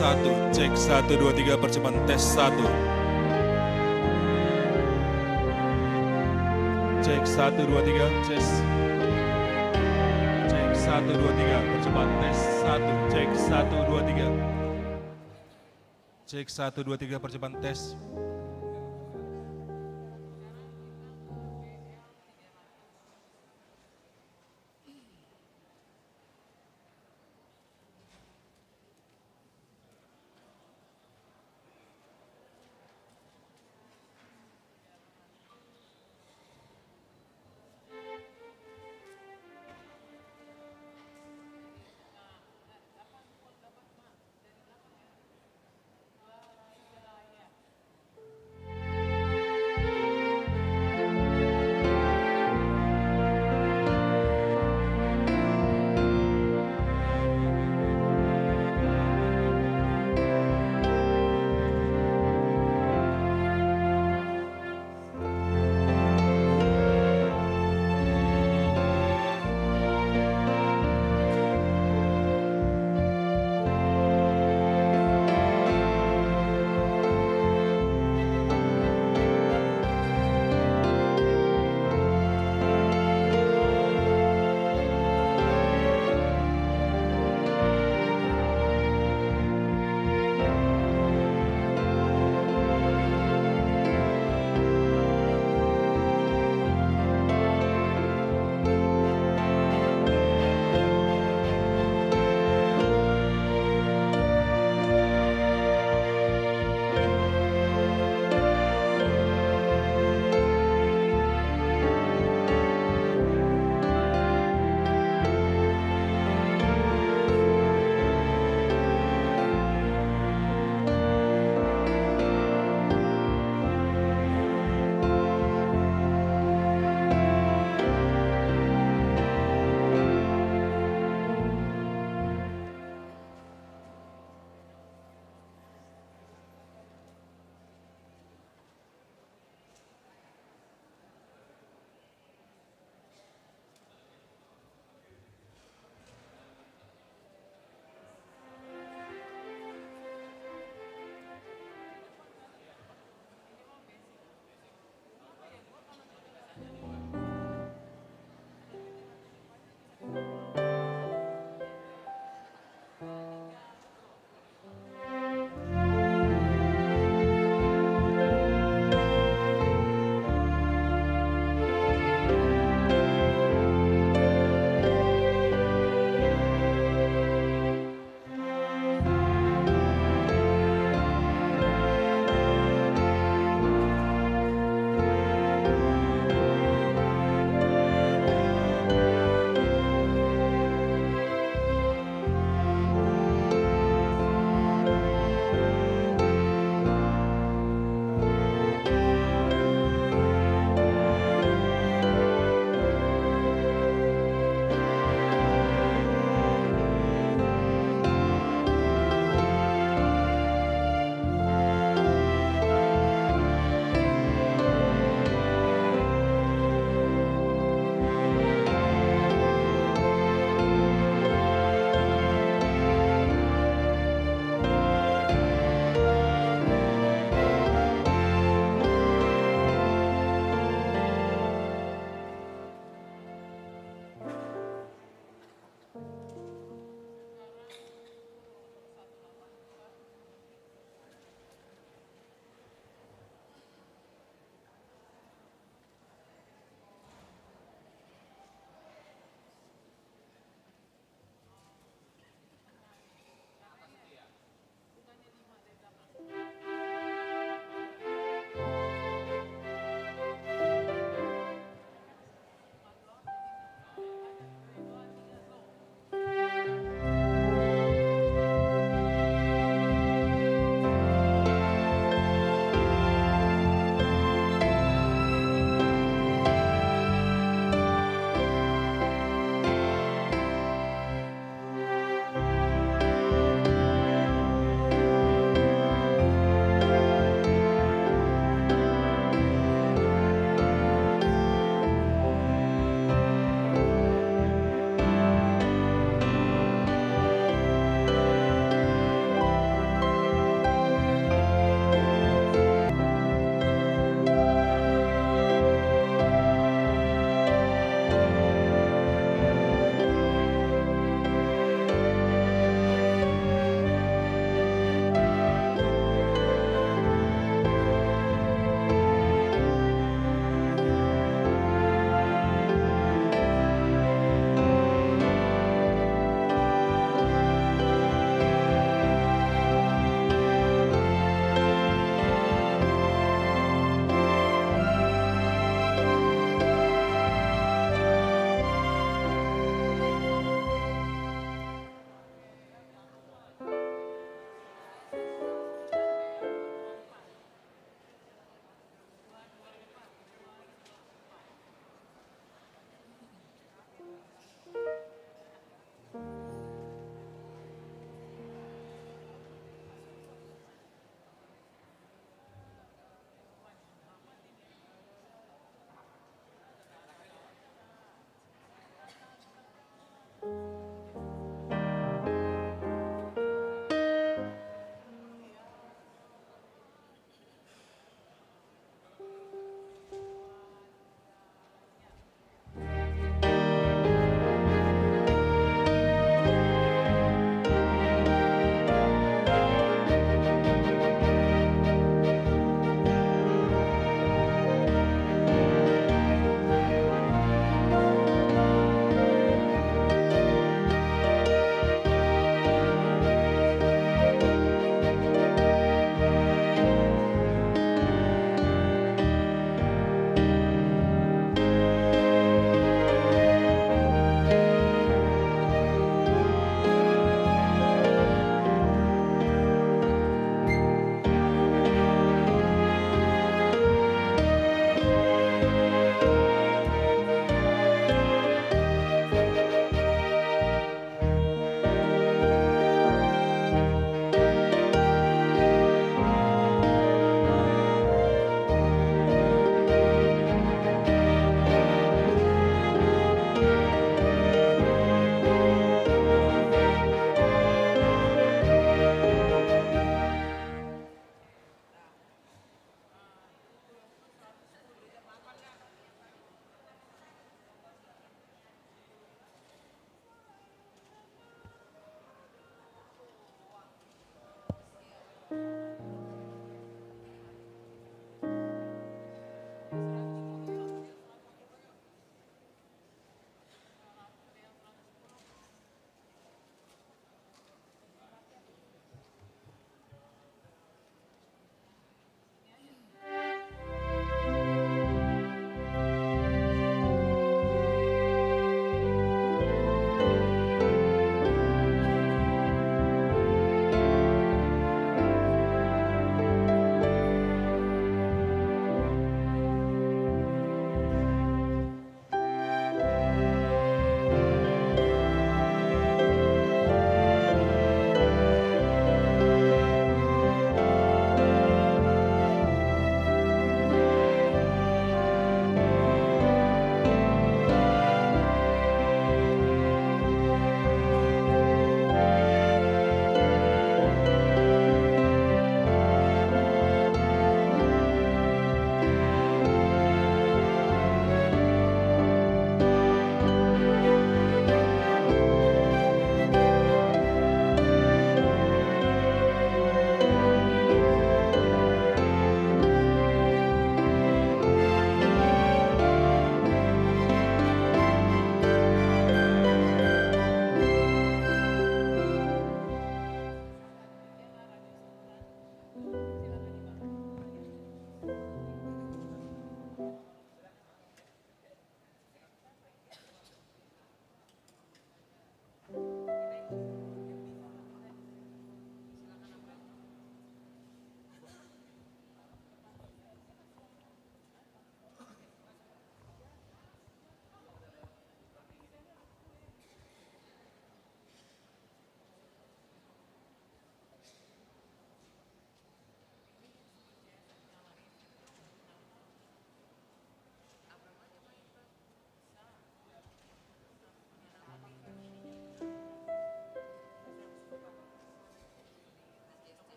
satu, cek 1, 2, 3, percobaan tes 1. Cek 1, 2, 3, tes. Cek 1, 2, 3, percobaan tes 1. Cek 1, 2, 3. Cek 1, 2, 3, percobaan tes.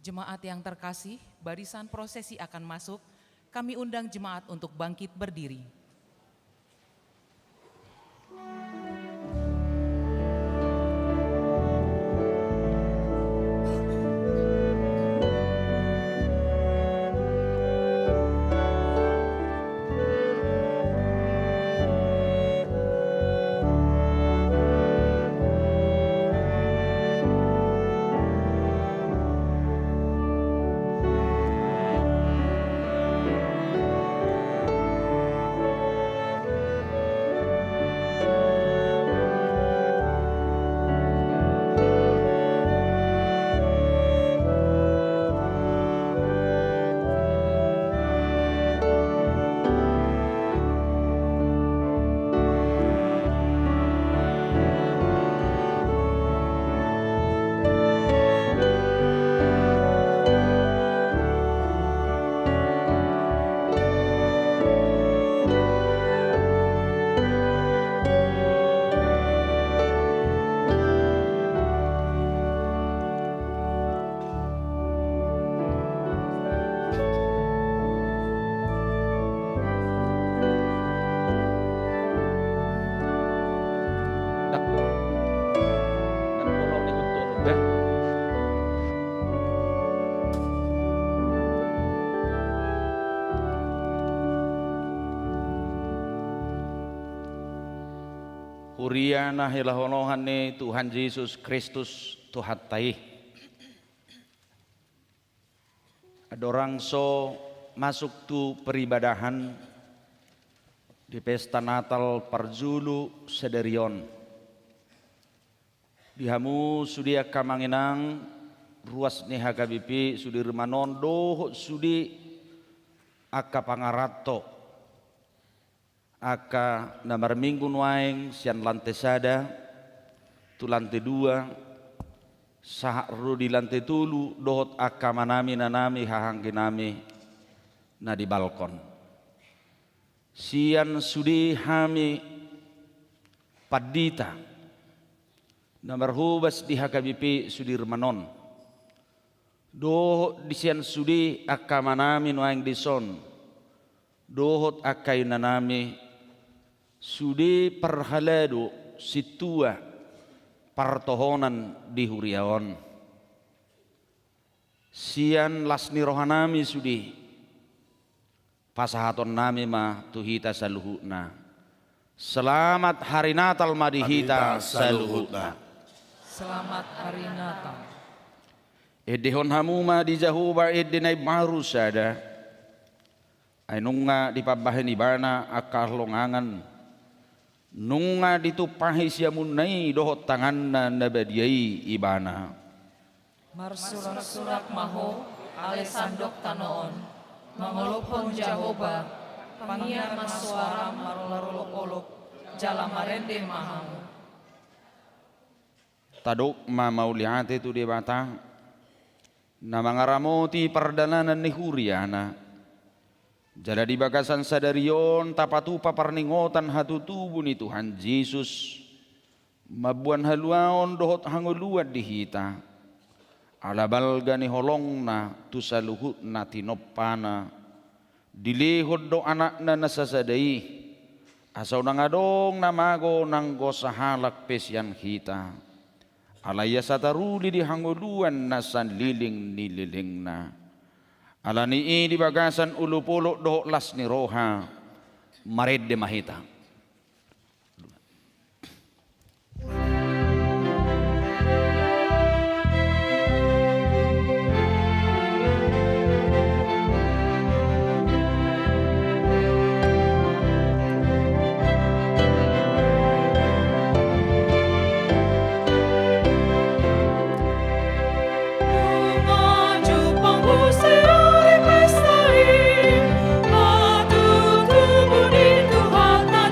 Jemaat yang terkasih, barisan prosesi akan masuk. Kami undang jemaat untuk bangkit berdiri. Huriana hilaholohane Tuhan Yesus Kristus Tuhan taih. Ada orang so masuk tu peribadahan di pesta Natal Parjulu Sederion. Dihamu sudia kamanginang ruas neha kabipi sudi remanondo sudi aka pangarato. Aka namar minggu nuaing sian lantai sada tu lantai dua sahak di lantai tulu dohot aka manami nanami hahanggi nami na di balkon sian sudi hami padita namar hubas di hakabipi sudi remanon dohot di sian sudi aka manami nuaing dison dohot aka nanami sudi perhaladu situa partohonan di huriaon sian lasni rohanami sudi pasahaton nami ma tuhita saluhutna selamat hari Natal madihita saluhutna Selamat Hari Natal. edehon hamuma di jahuba edenai baru sada ainunga di pabahen ibana akal longangan nunga ditupahi siamunai dohot tanganna nabadiai ibana Marsurak-surak maho ale sandok tanoon mangolopon jahoba pangian masuara marololok-olok jala marende mahamu taduk ma mauliate tu dia batang na mangaramoti perdananan ni huriana jada di bagasan sadarion tapatupa parningotan hatu tubuh ni Tuhan Yesus mabuan haluaon dohot hanguluat dihita ala balga ni holongna tu saluhut na tinopana dilihod do anak na nasasadai asaw nangadong namago nang gosahalak pesyan hita alaya sataruli di hanguluan na sanliling nililing na alani di bagasan ulupulo do las ni roha mared de mahita Tuhan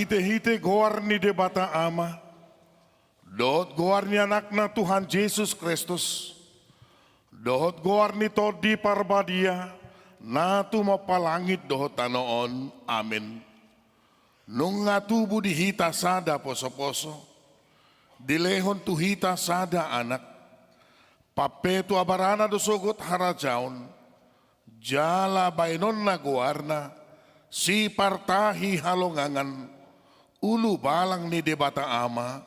hite-hite goar ni debata ama. Dohot goar ni anakna Tuhan Yesus Kristus. Dohot goar ni to di parbadia. Natu mapalangit dohot tanoon. Amin. Nung nga tubo di hita sada poso-poso. Dilehon tu hita sada anak. Papetu abarana dosugot harajaon. Jala bainon na goarna. Si partahi halongangan. Ulu balang ni debata ama.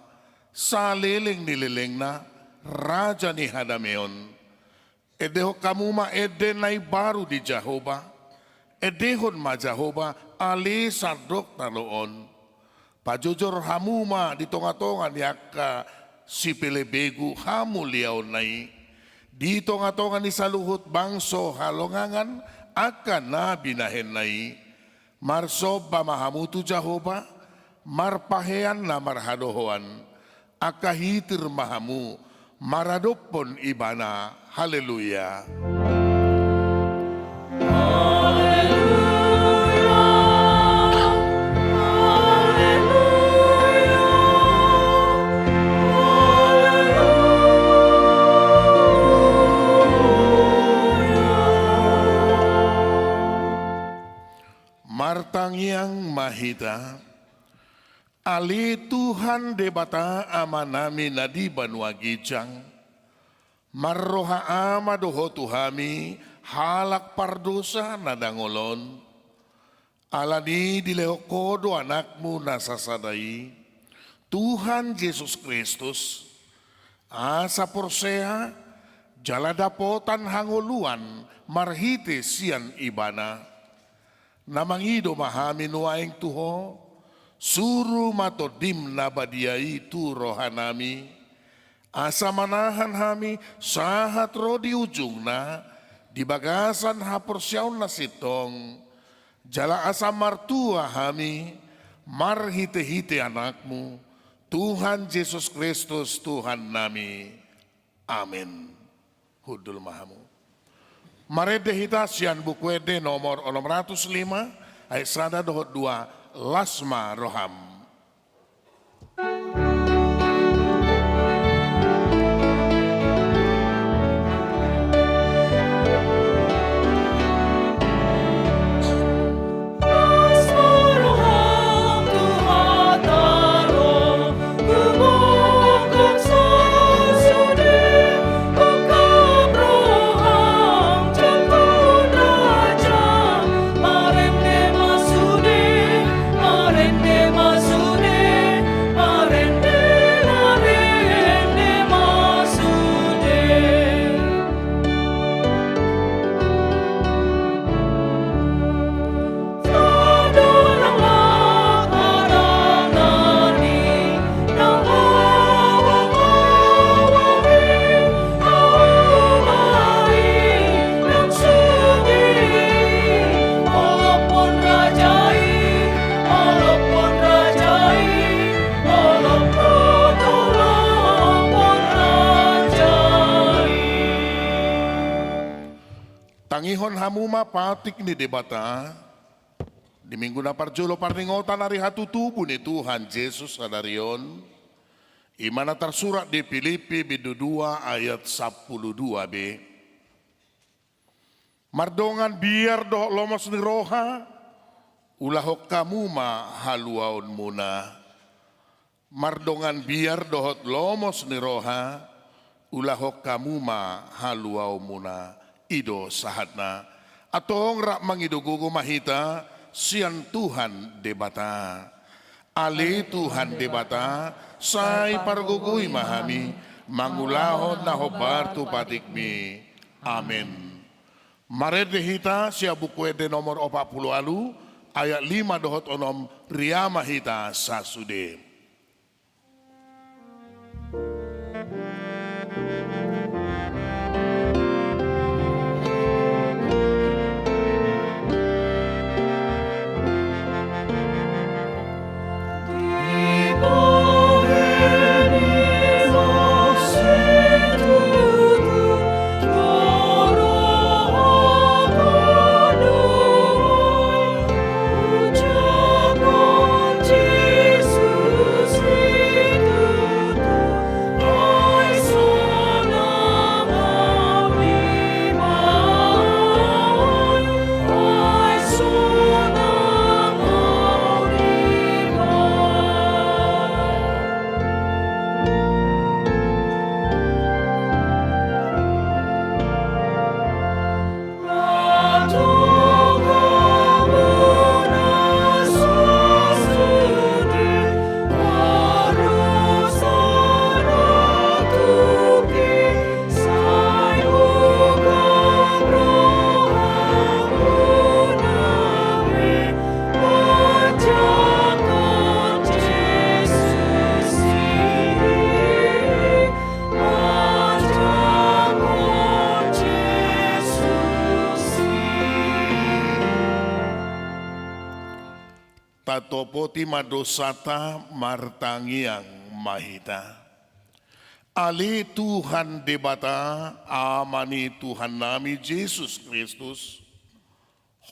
Saliling nililing na. Raja ni Hadameon. Edeho kamuma eden na baru di Jehovah. Edehon ma Jehovah ali sardok taloon. Pajujur hamuma di tonga-tonga yaka si pilebegu hamu liaw nai. Di tonga-tonga ni saluhut bangso halongangan akan na binahen nai. Marsob mahamutu Jehovah marpahean na marhadohoan. Akahitir mahamu maradopon ibana. Haleluya. Martangiang mahita, ali Tuhan debata amanami nadi banua gijang, marroha ama doho tuhami halak pardosa nadangolon, alani dilehokodo anakmu nasasadai, Tuhan Yesus Kristus, asa porsea jaladapotan hangoluan marhite sian ibana, namangido mahami nuaing tuho, suru matodim nabadiai tu rohanami, asa manahan hami sahat ro di ujung na, di bagasan haporsyaw na sitong, jala asa martua hami, marhite-hite anakmu, Tuhan Yesus Kristus Tuhan nami. Amin. Hudul mahamu. Marede hita sian bukwede nomor 605 ayat 102 Lasma Roham. Tangihon hamuma patik ni debata, di minggu na parjulo parningotan hari hatutubu ni Tuhan Yesus sadarion, imana tersurat di Filipi bidu 2 ayat 12b. Mardongan biar doh lomos ni roha, ulahok kamuma haluaon muna. Mardongan biar dohot lomos ni roha, ulahok kamuma haluaon muna. Ido sahatna atong rak mangidugugo mahita sian Tuhan debata ali Tuhan debata say pargugui mahami mangulahon na hobar tu patikmi. Amen. Marede hita sia bukwede nomor 40 alu ayat 5 dohot onom ria mahita sasude. Ji atopoti madosata martangiang mahita. Ali Tuhan debata amani Tuhan nami Yesus Kristus.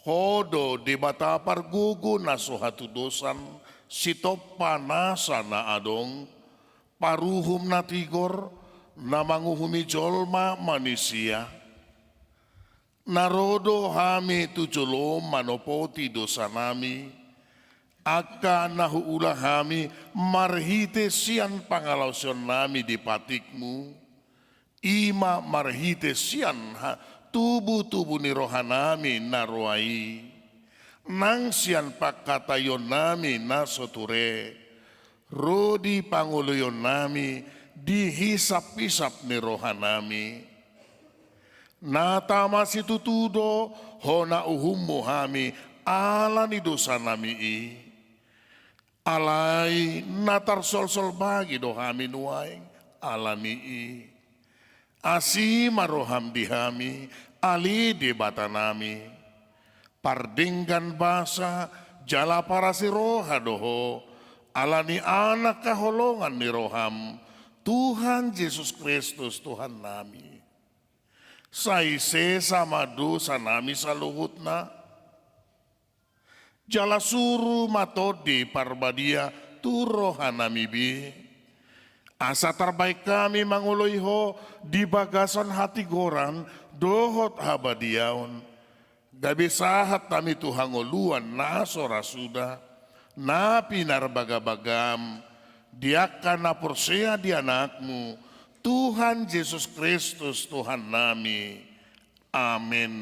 Hodo debata pargugu na suhatu dosan sitopa nasa na adong paruhum na tigor na manguhumi jolma manusia. Narodo hami tujolo manopoti dosa nami. Aka nahuula hami marhite sian pangalausion nami di patikmu. Ima marhite sian tubuh-tubuh ni rohanami naruai. Nang sian pakatayon nami nasoture. Rodi panguluyon nami dihisap-hisap ni rohanami. Natama situtudo hona uhummu hami ala ni dosa nami i. Alai natar sol-sol bagi dohami nuaing alami i. Asi maroham dihami ali di batanami. Pardinggan basa jala para si roha doho. Alani anak kaholongan ni roham. Tuhan Yesus Kristus Tuhan nami. Saise sama dosa nami saluhut na. Jala suru matodi parbadia turohan nami bi. Asa terbaik kami manguloiho di bagasan hati goran dohot habadiaon. Gabi sahat kami tuhangoluan nasora sudah. Na pinarbagabagam. Diakan na porsea di anakmu. Tuhan Yesus Kristus Tuhan nami. Amin.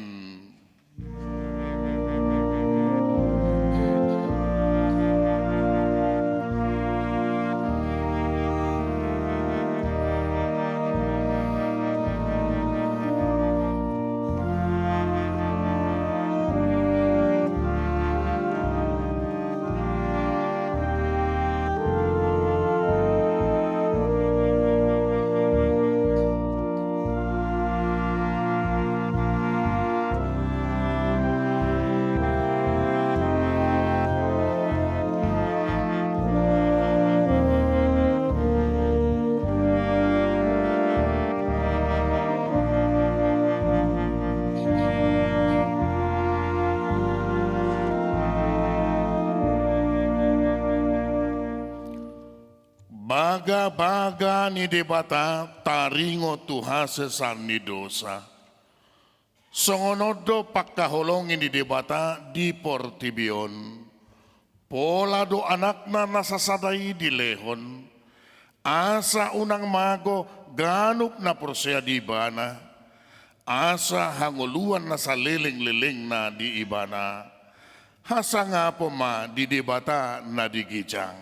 Baga-baga ni debata taringo tuha sesan ni dosa. Songonodo pakaholongin ni debata di portibion. Pola do anakna nasasadai di lehon. Asa unang mago ganup na porsea di ibana. Asa hanguluan na sa liling-liling na di ibana. Hasa nga po ma di debata na di gijang.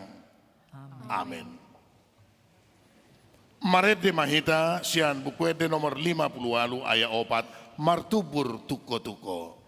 Amen. Maret de mahita sian bukwede nomor 50 ayat 4 martubur tuko-tuko.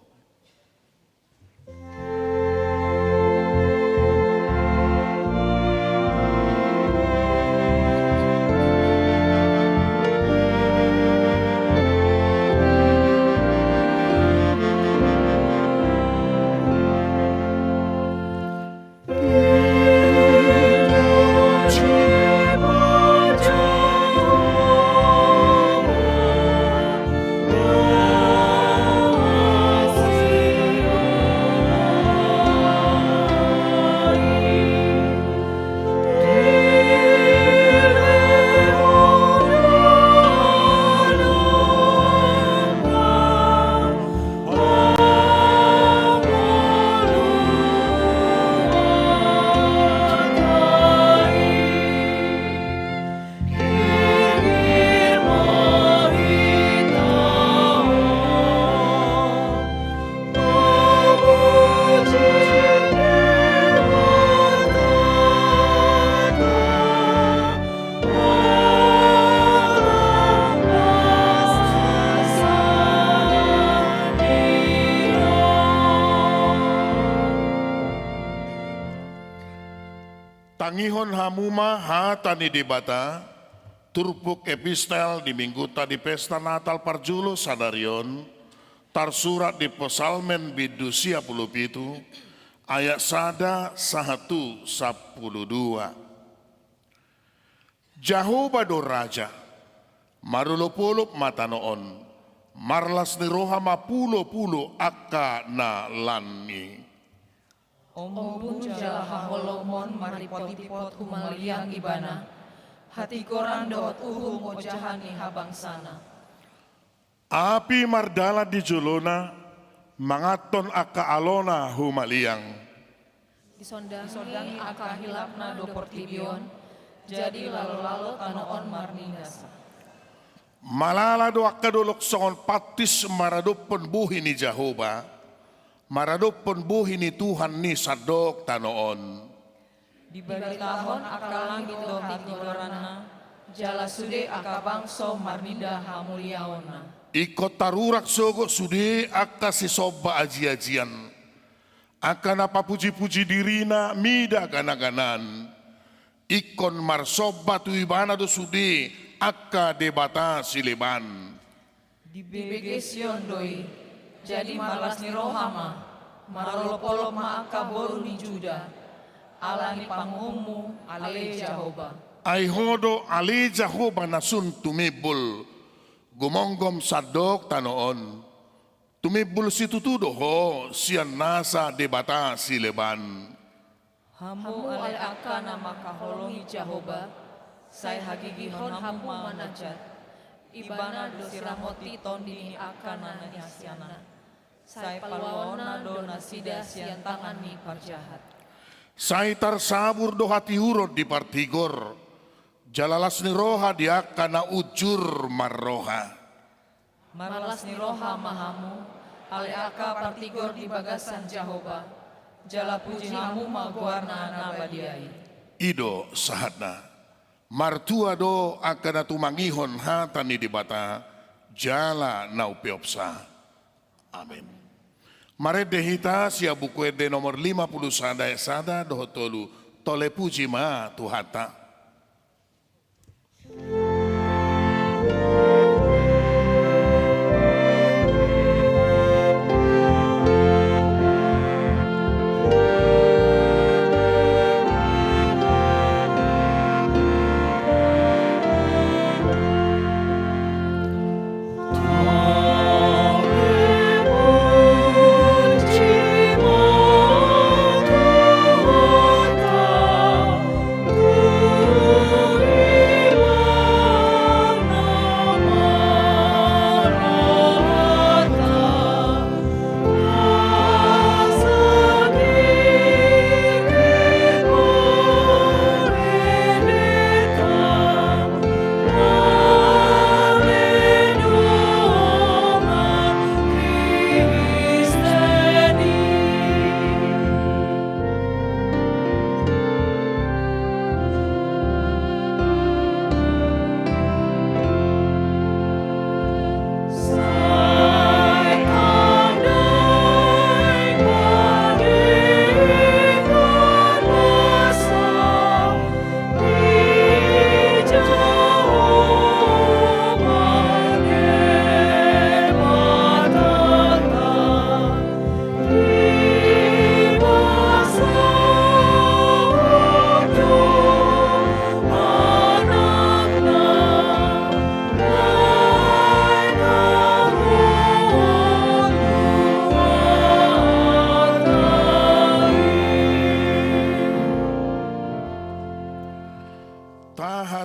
Tangihon hamuma hata ni debata, turpuk epistel di minggu tadi pesta Natal parjulo sadarion, tarsurat di posalmen bidusia puluh pitu, ayat 1:12. Jehovah do raja, marulupulup matanoon, marlas ni roha mapulo-pulo akka na lani. Ombun jala haholomon maripot-ipot humaliang ibana, hati koran doot uhum ojahani habangsana. Api mardala di julona, mangaton akka alona humaliang. Isondangi aka hilapna do portibion, jadi lalo-lalo tanoon marningas. Malala do akka dolok songon patis maradopon buhi ni Jehovah, maradopon buhi ni Tuhan ni sadok tanoon. Diberitahon aka langit do hati koranna, jala sude aka bangso marninda hamuliaona. Ikot tarurak sogo sude akka si soba aji-ajian, akka napapuji-puji dirina mida gana-ganan. Ikon marsoba tu ibana do sude akka debata sileban. Dibegesion doi, jadi malas ni rohama, marolopolo ma aka boru ni Juda, alani pangumu ale Jehovah. Ay hodo ale Jehovah nasun tumibul, gumonggom sadok tanoon. Tumibul si tutudo ho, siyan nasa debata sileban. Hamu ale aka na makaholongi Jehovah, say hagigihon hamu manajat. Ibana do siramoti ton dini aka na nanyasyana. Say paluona do nasida siyan tangan ni parjahat. Say tarsabur do hati hurot di partigor, jalalas ni roha dia kana ujur marroha. Malas ni roha mahamu, ale aka partigor di bagasan Jehovah, jala puji hamu maguarna nabadiai. Ido sahatna, martua do akana tumangihon hatani di bata, jala naupiopsa. Amin. Marede hita sia buku ede nomor 51 ayat 1 doho tolu, tole puji ma tuhata.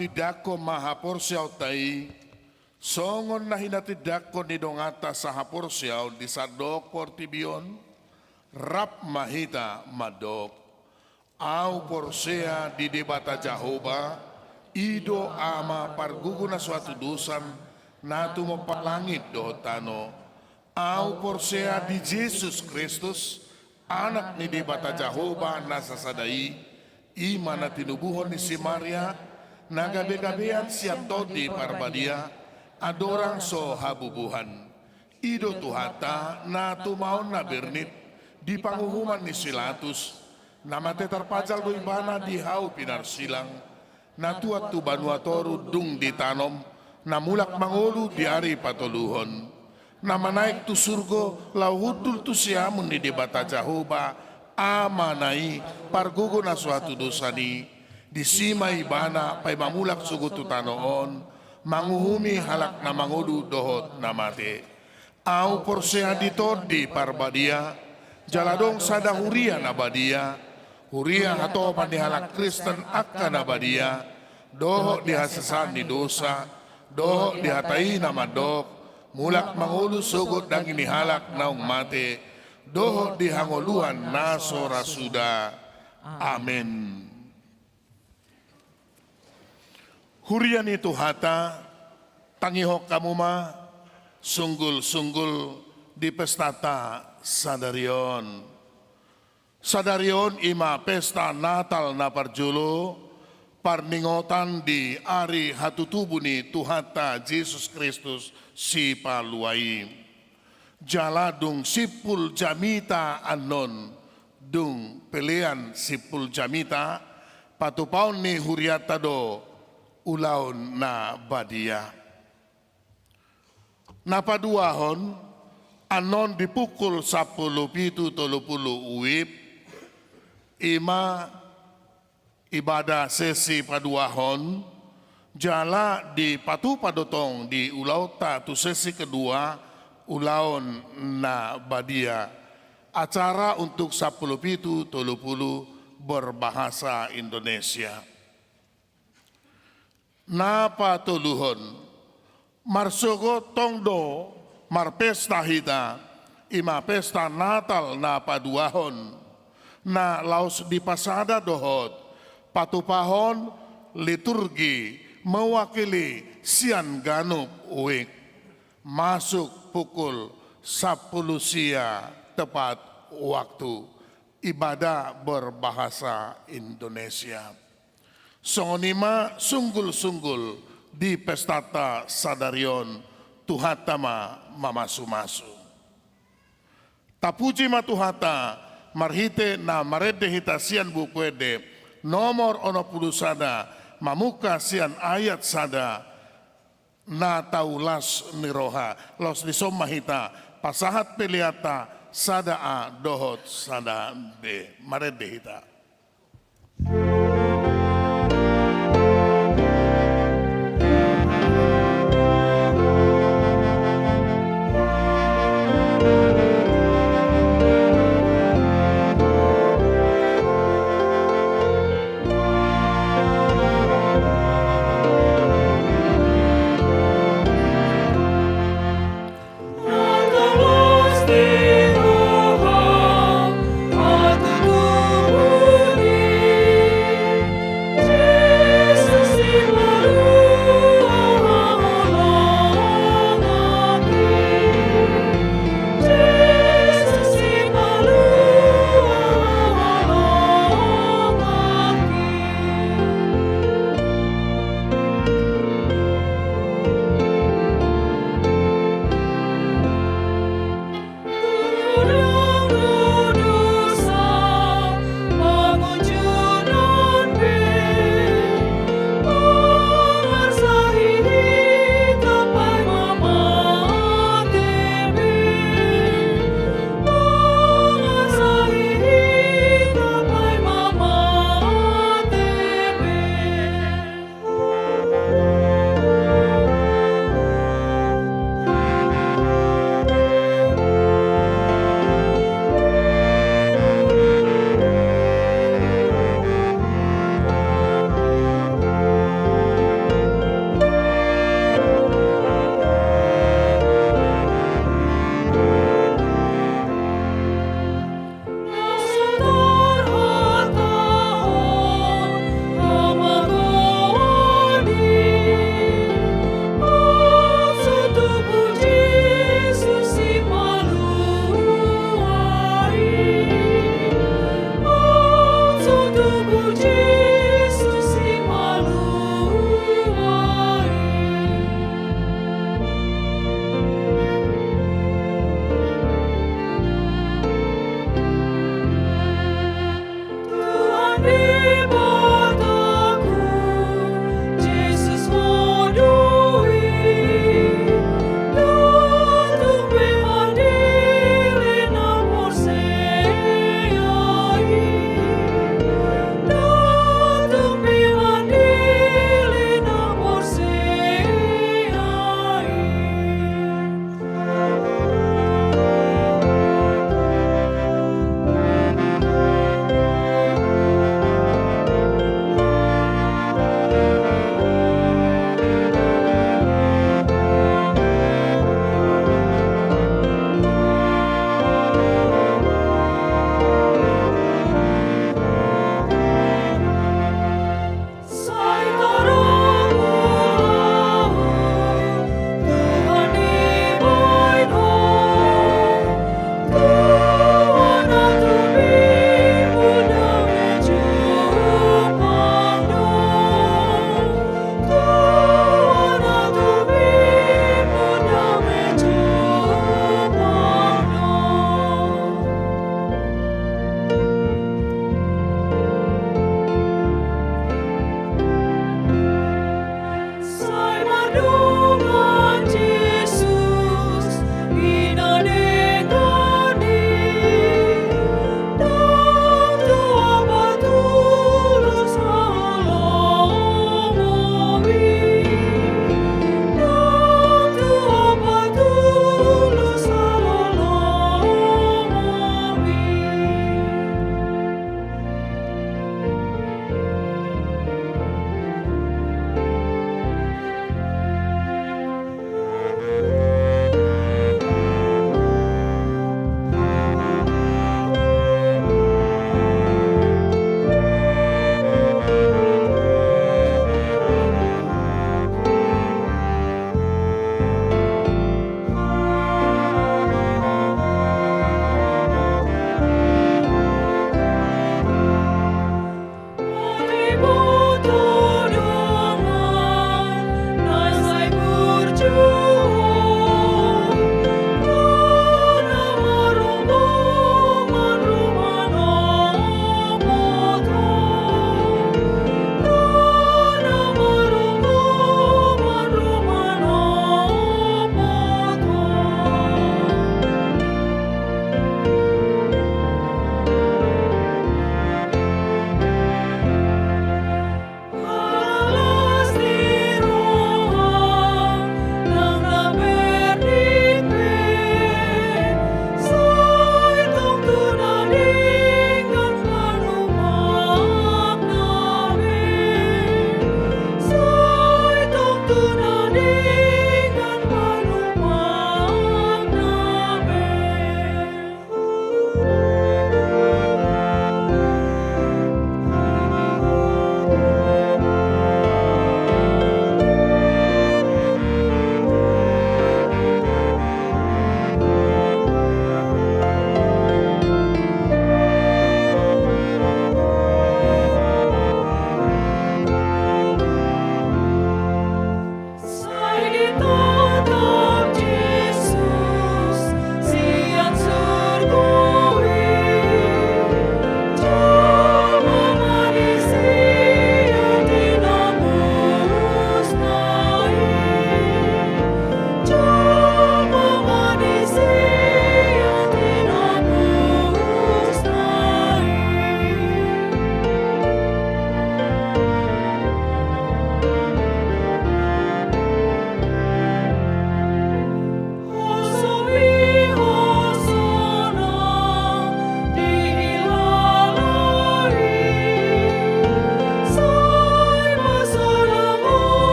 Tidako mahaporsiaw tay, songon na hinatidako ni dongata sa haporsiaw di sadok portibion, rap mahita madok, au porsea di debata Jehovah, ido ama parguguna suatu dusan, natu mapalangit do tano, au porsea di Jesus Kristus, anak ni debata Jehovah nasa sadai, imana tinubuhon ni si Maria, nagabe-gabean siya todi parbadia, adorang so habubuhan. Ido tuhata na tumaon na bernit, di panguhuman ni Silatus, na matetarpajal do ibana di hau pinarsilang, na tuat tu banuatoru dung ditanom, na mulak mangulu di ari patoluhon, na manaik tu surgo lauhudul tu siamun ni debata Jehovah, amanai parguguna suatu dosani, disimai bana pai mamulak sugutu tanoon, manguhumi halak na mangudu dohot na mate. Au porsea ditodi parbadia, jaladong sada huria na badia, huria hato pandihalak Kristen akan na badia, dohot dihasasan di dosa, dohot dihatai na mandok, mulak mangulu sugut dan inihalak naung mate, dohot dihangoluan naso rasuda. Amin. Hurian itu hata, tangihok kamu ma, sunggul-sunggul di pestata sadarion. Sadarion ima pesta Natal na parjulo, parningotan di ari hatutubuni Tuhata Yesus Kristus si paluai. Jala dung sipul jamita anon, dung pelean sipul jamita, patupaun ni huriatado ulaun na badia. Napaduahon, anon dipukul 10:30 uip, ima ibadah sesi paduahon, jala di patu padotong di ulauta tu sesi kedua, ulaun na badia. Acara untuk 10:30 berbahasa Indonesia. Napa tuluhon, marsogo tongdo marpesta hita, ima pesta Natal na paduahon, na laos di pasada dohot, patupahon liturgi mewakili sian ganup uik, masuk pukul 10 sia tepat waktu, ibadah berbahasa Indonesia. Songonima sunggul-sunggul di pestata sadarion tuhatama mamasu-masu. Tapuji matuhata marhite na marede hita sian bukwede nomor 10 sada mamuka sian ayat sada na taulas niroha los disoma hita pasahat peliata sada a dohot sada b marede hita. Tuhan, hati tubuh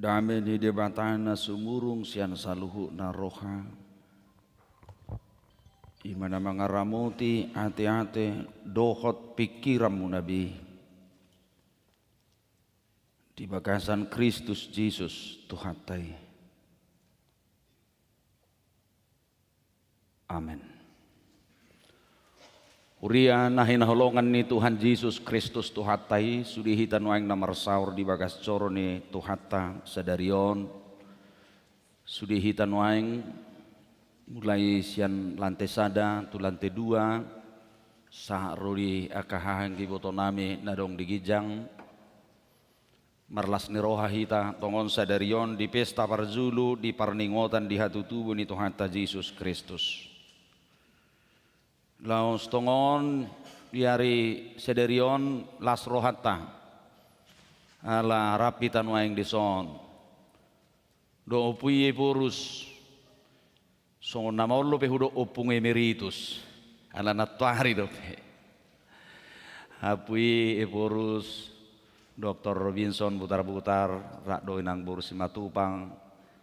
Dame di debatana sumurung sian saluhu na roha. Imana mangaramuti ate-ate dohot pikiranmu Nabi. Di bagasan Kristus Yesus Tuhatai. Amin. Uria nahin holongan ni Tuhan Yesus Kristus Tuhatai sudihitan waing namar saur di bagas coro ni Tuhata sadarion sudihitan waing mulai sian lantai sada tu lantai dua saharuri akahahang di botonami nadong digijang marlas ni roha hita tongon sadarion di pesta parzulu di parningotan di hatutubu ni Tuhata Yesus Kristus. Laos tongon diari sederion las rohata ala rapitan waing dison do puye purus so namollo pe hudo opung emeritus ala natwari do pe apui purus Dr. Robinson butar-butar rak do inang bursi matupang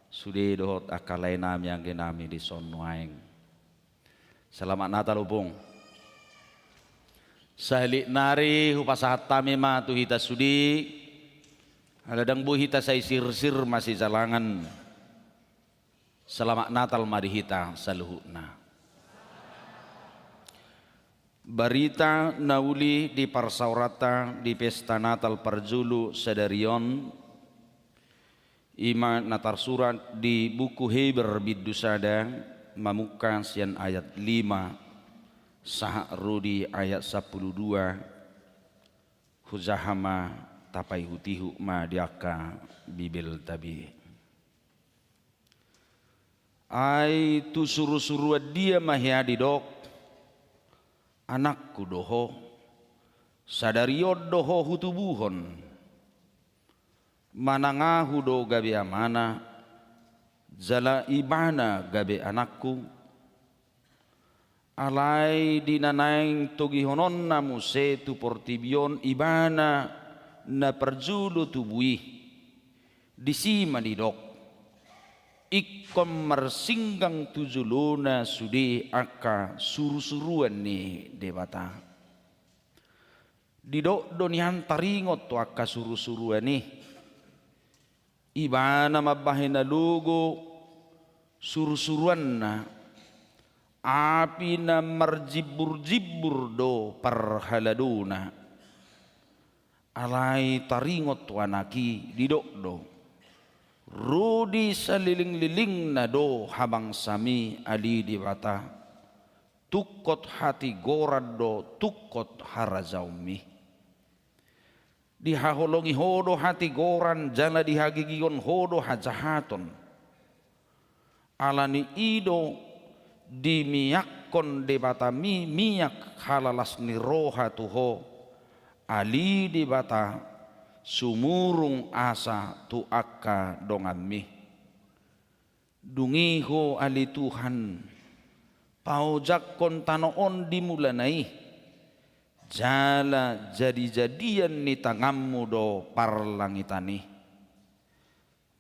sudi dohot akalai nami yang genami di son waing. Selamat Natal upung. Sahlik nari hupasata mema tu hita sudi. Aladang bu hita say sir-sir masih jalangan. Selamat Natal mari hita saluhuna. Barita nauli di parsaurata di pesta Natal Parzulu Sadarion. Ima natar surat di buku Heber Bidusada. Mamuka sian ayat 5 Sah Rudi ayat 12 Huzahama tapai hutihu ma diaka bibil tabi ai tu suruh-suruh dia mahyadi dok anakku doho sadariod doho hutubuhon manangahu do gabi amana jala ibana gabe anakku alai dinanaing togihonon na muse tu portibion ibana na perjulu tubui disima didok ikom mersinggang tujuluna sudi aka suru-suruan ni debata didok donian taringot tu aka suru-suruan ni ibana mabahina lugo suru-suruan na api na marjibur-jibur do parhaladuna alai taringot wanaki didok do rudi saliling-liling na do habang sami ali di bata tukot hati gorad do tukot harazaumi dihaholongi hodo hati goran jala dihagigion hodo hajahaton alani ido dimiyakon debatami miyak halalas ni roha tuho ali debata sumurung asa tu akka dongami dungiho ali Tuhan paujakon tanoon dimulanai jala jadi-jadian ni tangammu do parlangitani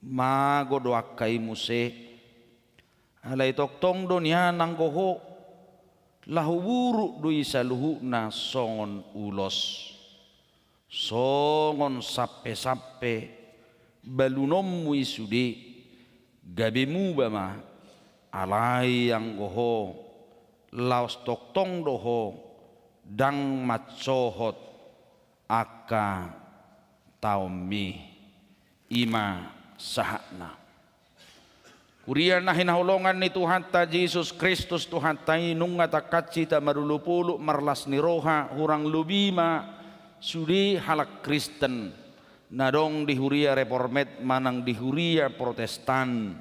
mago do akkai muse alai toktong donya nanggoho lahuburu dui saluhu na songon ulos songon sappe-sappe balunommu isudi gabimu bama alai yang goho laos toktong doho dang matsohot aka taumi ima sahana Kurian nahin haulongan ni Tuhan ta Yesus Kristus Tuhan ta inung atakaci ta marulupulu marlas ni roha hurang lubima sudi halak Kristen nadong di huria reformet manang di huria Protestan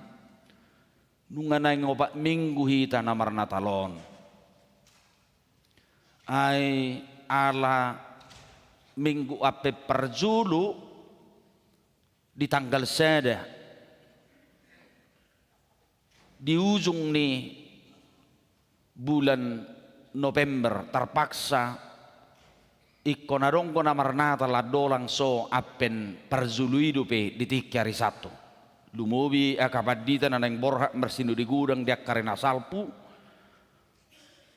nunganay ngopat minggu hita namar natalon ay ala minggu ape perjulu di tanggal sada di ujung nih bulan November terpaksa ikonarong ko namar natal adolang so apen perzulu hidupe di 3 hari 1 Lumobi akabadita na nang borha mersinu di gudang dia karena salpu.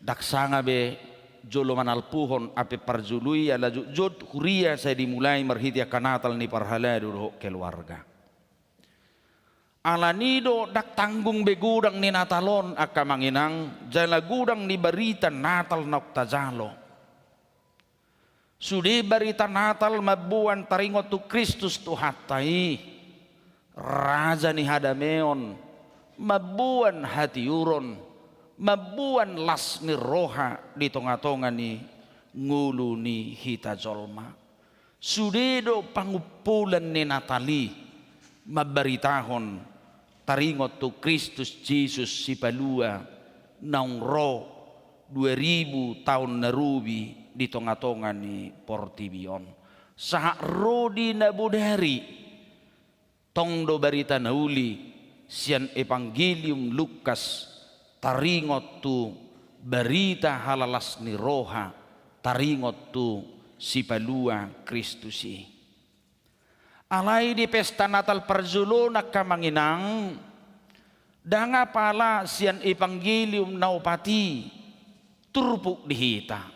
Daksanga be jolo manalpuhon ape parjului ala jod huria saya dimulai merhitia kanatal ni parhala dulu keluarga. Ala nido dak tanggung be gudang ni natalon aka manginang jala gudang ni berita natal nok tajalo. Sudi berita natal mabuan taringot tu Kristus tu hatai. Raja ni hadameon, mabuan hati uron, mabuan las ni roha di tonga-tonga ni ngulu ni hita jolma. Sudedo pangupulan ni Natali, mabaritahon taringot tu Kristus Jesus si palua naung ro 2000 tahun narubi di tonga-tonga ni Portibion. Saha rodi na budari tongdo barita nauli sian Evangelium Lukas taringot tu berita halalas ni roha taringot tu si palua Kristusi. Alai di pesta Natal parjulo nakamanginang danga pala sian Evangelium naupati turpuk dihita.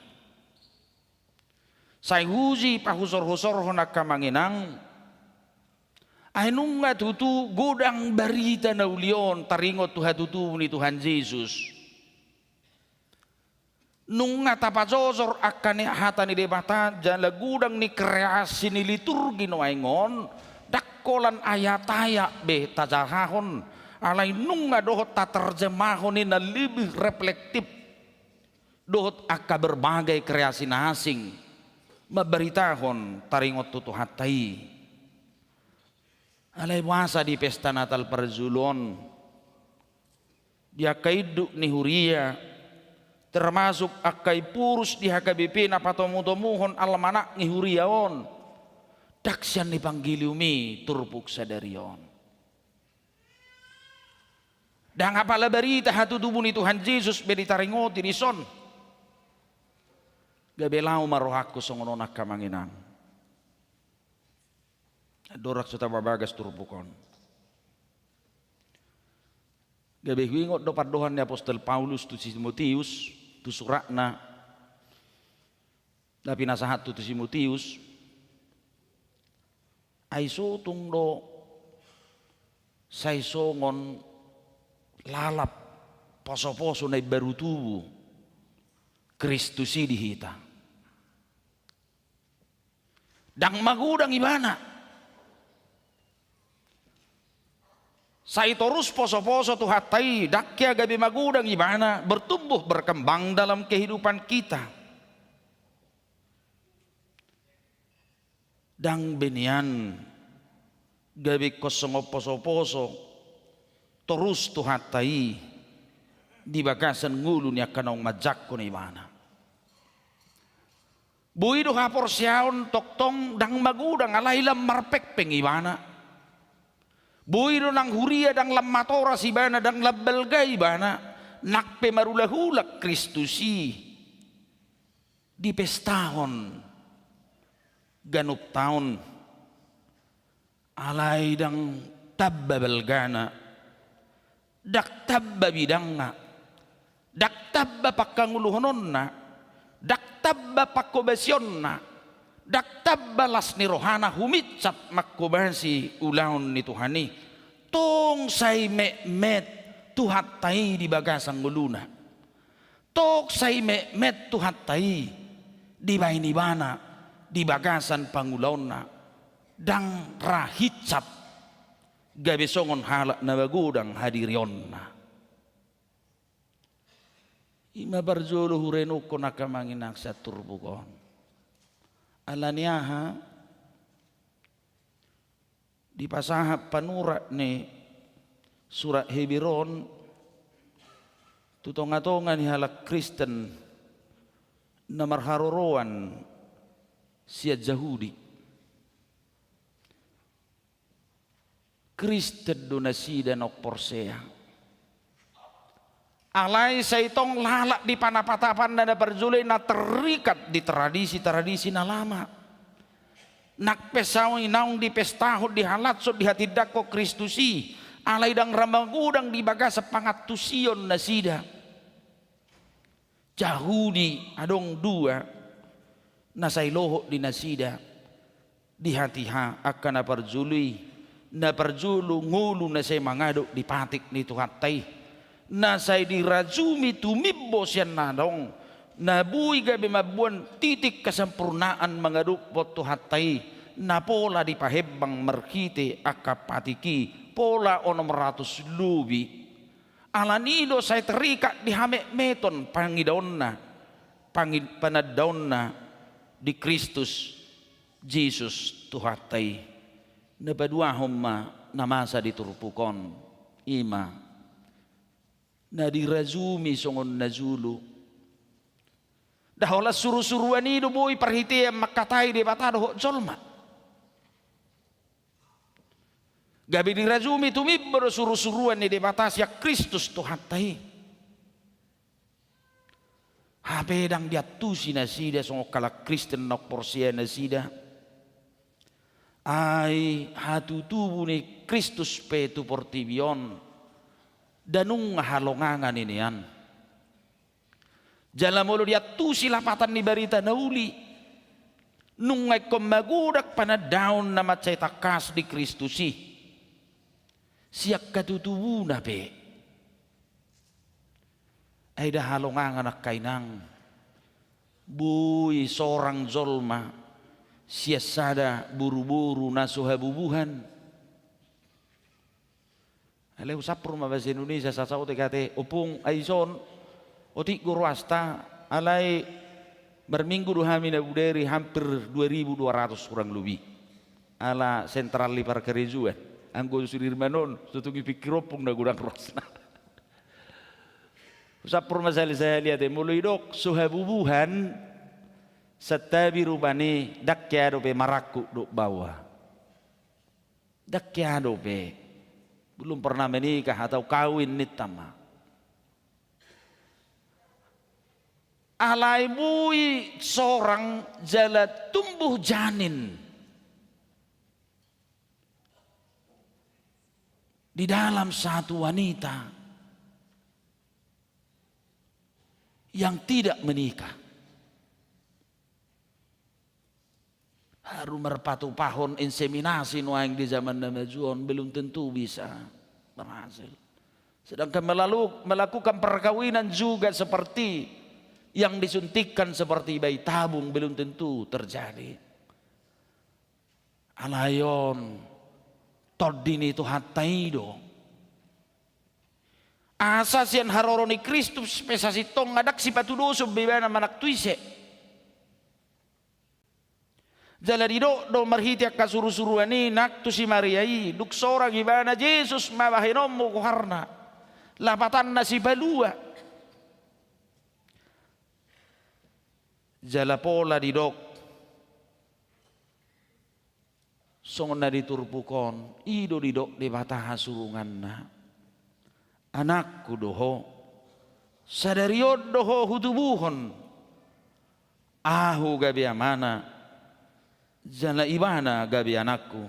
Say huji pahusor-husor nakamanginang ay nunga tutu godang barita na ulion taringot tuha tutu ni Tuhan Yesus. Nunga tapazozor akan ni hata ni debata jala gudang ni kreasi ni liturgi no aingon dakkolan ayataya be tajahahon alay nunga dohot taterjemahon ni na lebih reflektif dohot akka berbagai kreasi na asing mabaritahon taringot tutu hatai. Alay wasa di pesta Natal parjulon dia kaiduk ni huria termasuk akai purus di HKBP na patomu-tomuhon almanak ni huriaon daksyan ni panggiliumi turpuk sadarion. Dan apala berita hatu tubuh ni Tuhan Yesus beritaringoti di son gabelau marohaku songono nakamanginang. Dorak suta babagas turbukon. Gabe wingot do pardohan ni Apostol Paulus tu Timotius tu suratna. Tapi nasahat tu Timotius ay sutung do say songon lalap poso-poso na barutubu Kristusi dihita. Dang magudang ibana. Say torus poso-poso tu hatai dakya gabi magudang ibana bertumbuh berkembang dalam kehidupan kita. Dang benian gabi kosong poso-poso torus tu hatai di bagasan ngulu ni akanong majak ko ni ibana. Buido hapor siyaon toktong dang magudang alailam marpek peng ibana. Buiro nang huria dang lamatora si bana dang labelgay bana nakpe marulahulak Kristusi di pestahon ganup taon alay dang tabba belgana dak tabba bidangna dak tabba pakkanguluhononna dak tabba pakkobesyonna dak tabbalas ni rohana humitsat makkobasi ulaon ni Tuhani tong say met tuhat tay di bagasang nguluna tok say met tuhat tay di bainibana di bagasan pangulaonna dang rahitsat gabesongon halak na bagudang hadirionna ima barjolo hureno ko nakamanginak sa turbukon alaniaha di pasahap panurat ni surat Hebiron tutonga-tonga ni halak Kristen na marharoroan siya Yahudi Kristen donasida nok porsea alay sa itong lalak di panapatapan na naparjulay na terikat di tradisi-tradisi na lama. nak pesawi naung di pestahod di halatso di hati dako Kristusi alai dang ramangudang di baga sepangat tusion nasida Jahudi adong dua nasai loho di nasida di hati ha akan na perjulu ngulu nasai mangado di patik ni tuhatai nasai dirajumi tumibbo siyan nadong nabui gabi mabuan titik kesempurnaan mengaduk tuhatai na pola di pahebang merkite akapatiki pola onom ratus lubi alanido saya terikat di hamek meton panadaonna di Kristus Jesus tuhatai nabadua homma namasa diturpukon ima na dirazumi songon nazulu dahola suruh-suruhan itu boy perhiti makatai di batado jolma gabi dirajumi tumibber suruh-suruhan ni di batas ya Kristus tuhatai habedang diatusi nasida songok kala Kristen nok porsia nasida ai hatu tubuh ni Kristus petu portibion danung halongangan inian jala mulu diatusi lapatan ni barita nauli nungay komagudak panadaon na matsay takas di Kristusi siyak katutubu na pe ay dahalong ang anak kainang buy sorang zolma siyasada buru-buru na suhabubuhan alay usapur mabasa Indonesia sa sao kate upong ayson otik guru asta alay berminggu duhami na buderi hampir 2.200 kurang lebih ala sentral lipar kerejuan anggo sudirmanon tutungi pikiropong na gudang rosna usapur masali saya lihat mulai dok suhabubuhan setabi rubani dakyado pe maraku dok bawah dakyado pe belum pernah menikah atau kawin nitama alai bui seorang jala tumbuh janin di dalam satu wanita yang tidak menikah. Haru merpatu pahon inseminasi nuang di zaman namajuan belum tentu bisa berhasil. Sedangkan melakukan perkawinan juga seperti yang disuntikkan seperti bayi tabung belum tentu terjadi. Alayon todini itu hataido asas yang haroroni Kristus spesasi tong ngadak si patudoso bebana manak tuise jalari do marhiti akka suru-suruani nak tu si Mariai duk sora gibana Yesus mabahinom mo kuharna lapatan na si balua jala pola di dok songon na diturpukon ido didok di bataha surungan na anakku doho sadariod doho hutubuhon ahu gabi amana jala ibana gabi anakku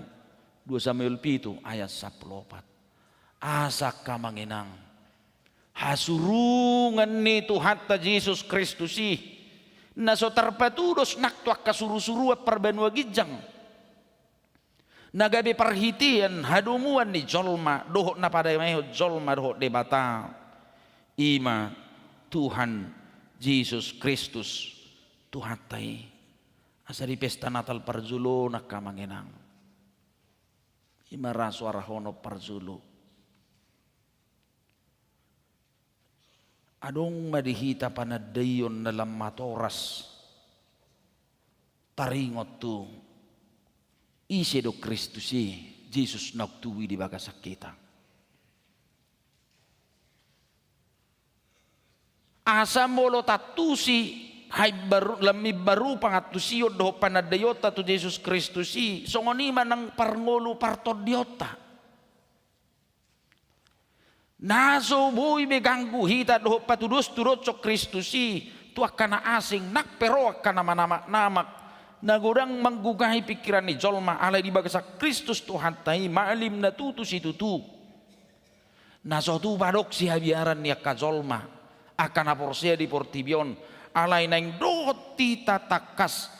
2 Samuel 7 ayat 14 asa kamanginang hasurungan ni Tuhan ta Yesus Kristusi naso terpatudos naktuak kasuru-suru perbenua gijang nagabi perhitian hadumuan ni jolma dohok na pada mayo jolma dohok debata ima Tuhan Yesus Kristus tuhatai asa di pesta Natal parjulo nakamangenang ima rasuara hono parjulo adong madihita panadayon dalam matoras taringot tu isi do Kristusi Jesus nagtuwi di bagasak kita asa molo tatusi hay baru lami baru pangatusiyo do panadayota tu Jesus Kristusi songoni manang parngolo partodiota naso boy beganggu hita do patudos turot so Kristusi tu akana asing nak pero akana manamak-namak nagodang manggugahi pikiran ni jolma alay di bagasa Kristus Tuhan tai maalim na tutu si tutu. Na suatu badok si habiaran niya ka jolma akan aporsia di portibion alay nang dohot tita takas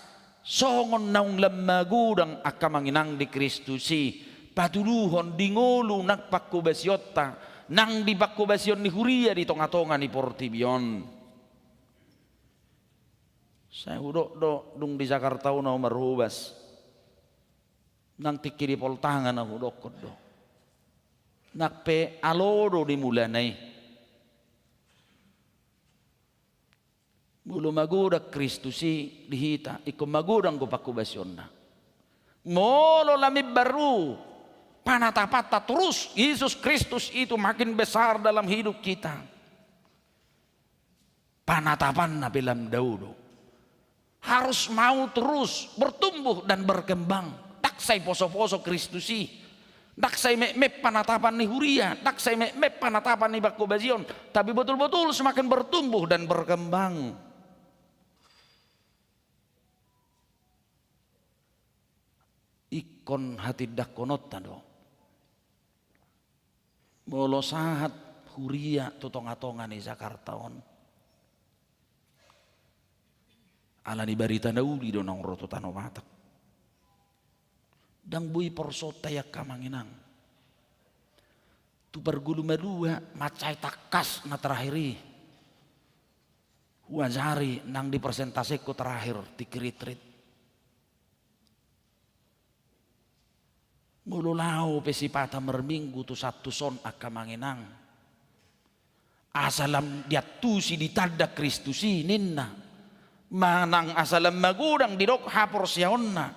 songon naung lemagudang akamanginang di Kristusi patuluhon dingolu nagpakubasyota nang di bakubasyon ni huria di tonga-tonga ni portibion. Saya udok do dung di Jakarta una marhubas nang tikiri poltangan na udok ko do nakpe alodo di mulanay mulu magudak Kristusi dihita iko magudang ko pakubasyon na molo lamib baru panatapata terus Yesus Kristus itu makin besar dalam hidup kita. Panatapan na bilam daudo harus mau terus bertumbuh dan berkembang. Daksay poso-poso Kristusi, daksay me panatapan ni huria, daksay me panatapan ni bakubasyon, tapi betul-betul semakin bertumbuh dan berkembang. Ikon hati dakonot tado. Molo sahat huria tutong-atongan ni Jakarta on. Ala ni barita na uli do nang roto tano batak. Dang bui porsota yak kamanginang. Tu pergulu madua macai takas na terakhiri. Wajari nang di persentase ko terakhir tikiritrit. Mululaw pesipata merminggu tu satu son akamanginang. Asalam diatu si ditada Kristusi ninna. Manang asalam magudang didok hapor siyaonna.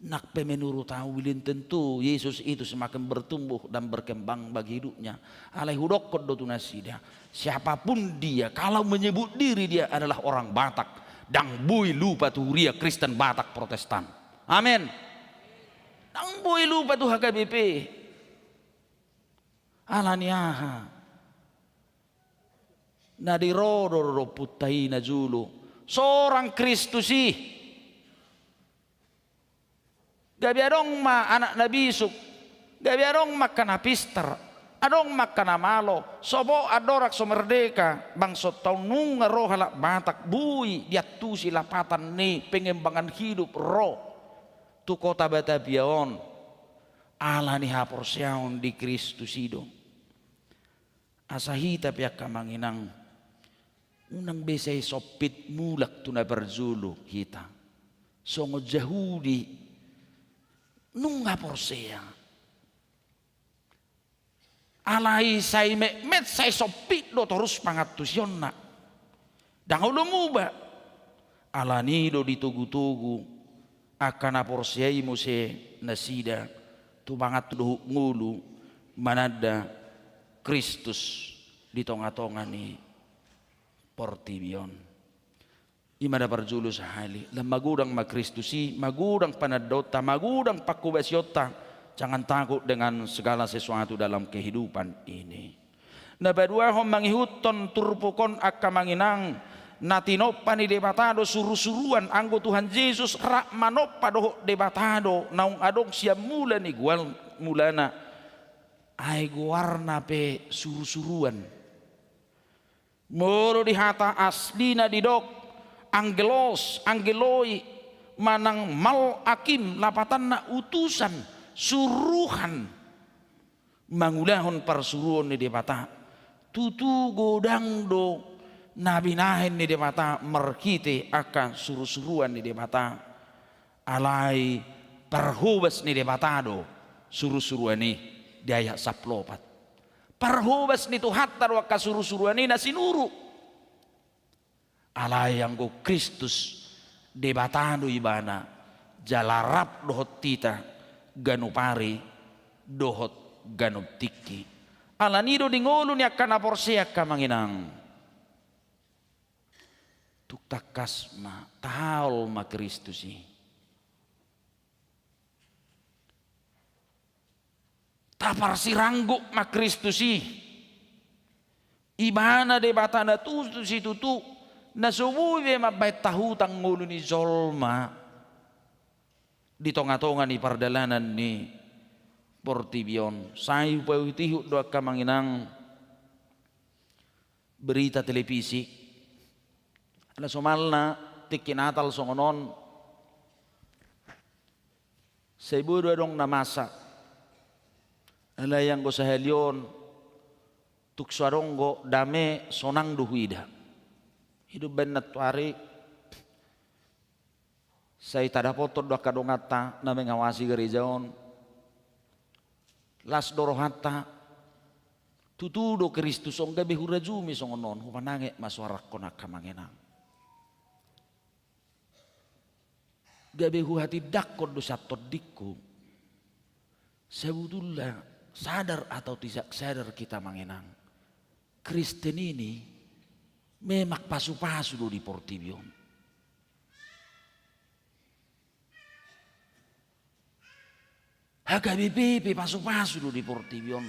Nakpe menurut awilin tentu Yesus itu semakin bertumbuh dan berkembang bagi hidupnya. Alai hudok kodo tunasida. Siapapun dia kalau menyebut diri dia adalah orang Batak. Dang bui lupa tu huria Kristen Batak Protestan. Amin. Dang bui lupa tu HKBP. Alaniaha. Nadirodoro putai na julu seorang Kristusi gabi adong ma anak nabisuk gabi adong makana pister adong makana malo sobo adorak so merdeka bangso taunung roh halak Batak bui diatu silapatan ni pengembangan hidup roh tu kota Batabion ala ni hapor siaon di Kristusido asahita piak kamanginang unang besay sopit mulak tu na berzulu kita songo jahudi nung ngaporsea alai say met say sopit do terus pangatusyon na dangolo muba alani do ditugu-tugu akan aporsei mo se nasida tu bangat do ngulu manada Kristus di tonga-tonga ni Portibion. Imada parjulu sahali. Magudang makristusi, magudang panadota, magudang pakubasyota. Jangan takut dengan segala sesuatu dalam kehidupan ini. Nabaduahom mangihuton turpukon akamanginang natinopa ni debatado suru-suruan anggo Tuhan Yesus rak manopa doh debatado naung adong siya mula ni gual mulana ay guarna pe suru-suruan. Moro di hata aslina didok angeloi manang mal akim lapatan na utusan suruhan mangulahon parsuruan ni debata tutu godang do nabinahin ni debata merkite akan suruh-suruan ni debata alai perhubas ni debatado suruh-suruan ni daya saplopat parhubas ni Tuhan tarwa kasuru-suruan ni nasinuru alay ang go Kristus debatado ibana jalarap dohot tita ganupari dohot ganup tiki alanido dingolo ni akan aporsea kamanginang tuktakas ma tahol ma Kristusi tapar sirangguk ma Kristusi ibana debatana tu si tutu Nasubuhi be mabait tahutang ngulo ni Zolma di tonga-tonga ni pardalanan ni Portibion. Sayu pa utihut do ka manginang berita televisi. Ana sumalna tikinatal songonon. Sa ibu dong namasa. Alayang ko sa helyon tukswaronggo dame sonang duhuida. Hidup ben natwari sa itada potod do kadongata na mengawasi gerejaon. Las dorohata tutudo Kristus ong gabi hurajumi songonon humanange maswarak ko na kamangenang. Gabi hati dakod do satod dikku. Sebetulnya sadar atau tidak sadar kita mengenang Kristen ini memang pasu-pasu do di Portibion. Haga BPP pasu-pasu do di Portibion.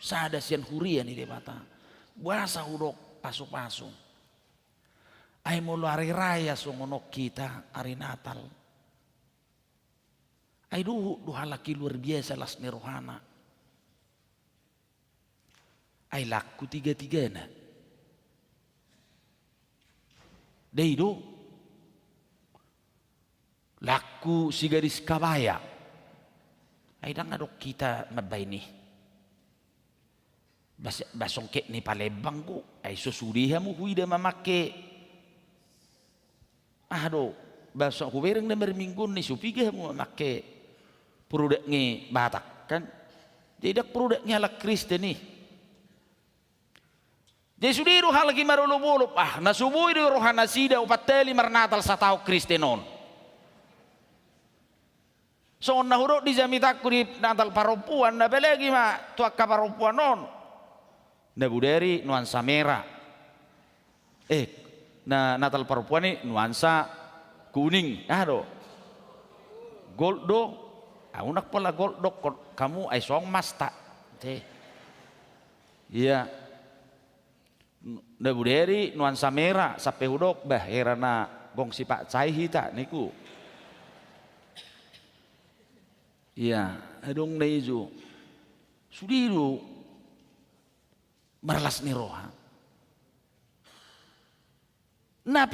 Sada sian hurian ni debata. Buasa udok pasu-pasu. Ay mulu hari raya songonok kita hari Natal. Ay duha laki luar biasa las nerohana. Ay laku tiga-tigana. Deido laku si gadis kabaya. Ay dang adok kita mabay ni. Basongke ni Palembang ko. Ay susudiha mo huida mamake. Ado basong kubereng na merminggun ni supigah mo mamake. Produk ngi Batak kan. Jadi dak produk ngi ala Kristen ni. Jadi sudiru hal lagi marulubulup nasubui di rohana sida upateli marnatal sa tao Kristenon. So nahuro di jamitak di natal parupuan na belagi ma tuak ka parupuan non. Na buderi nuansa merah. Na natal parupuan ni nuansa kuning. Ado. Gold do. Unak pala gold do kamu ay song mas tak. Iya. Na buderi nuansa merah sampai hudok bah herana gong si Pak Cai hita niku. Iya, adong naizu. Sudiru marlas ni roha. Na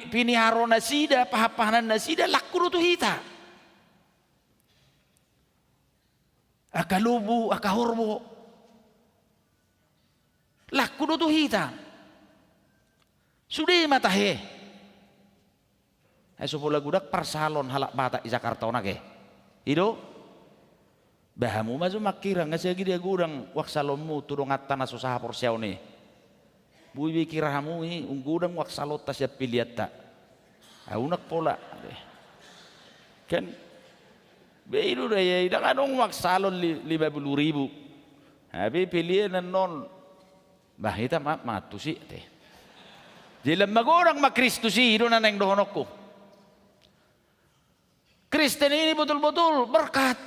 piniharo na sida pahapahanan na sida lakuro tu hita. Akalubu, akahorbo. Lakuro tu hita. Sudah matahe. Ay supula gudak parsalon halak bata i Jakarta nake. Ido bahamu mazu makira ngasi dia gudang wak salommu turung atta na susah porsiaw ni. Bui bikira hamu i gudang wak salot tas ya piliat tak. Unak pola. Kan beidu daya idang adong wak salon 50.000. Habis pilihan non bahita matu sih teh. Jadi magorang makristus hido na neng dohonokku. Kristen ini betul-betul berkat.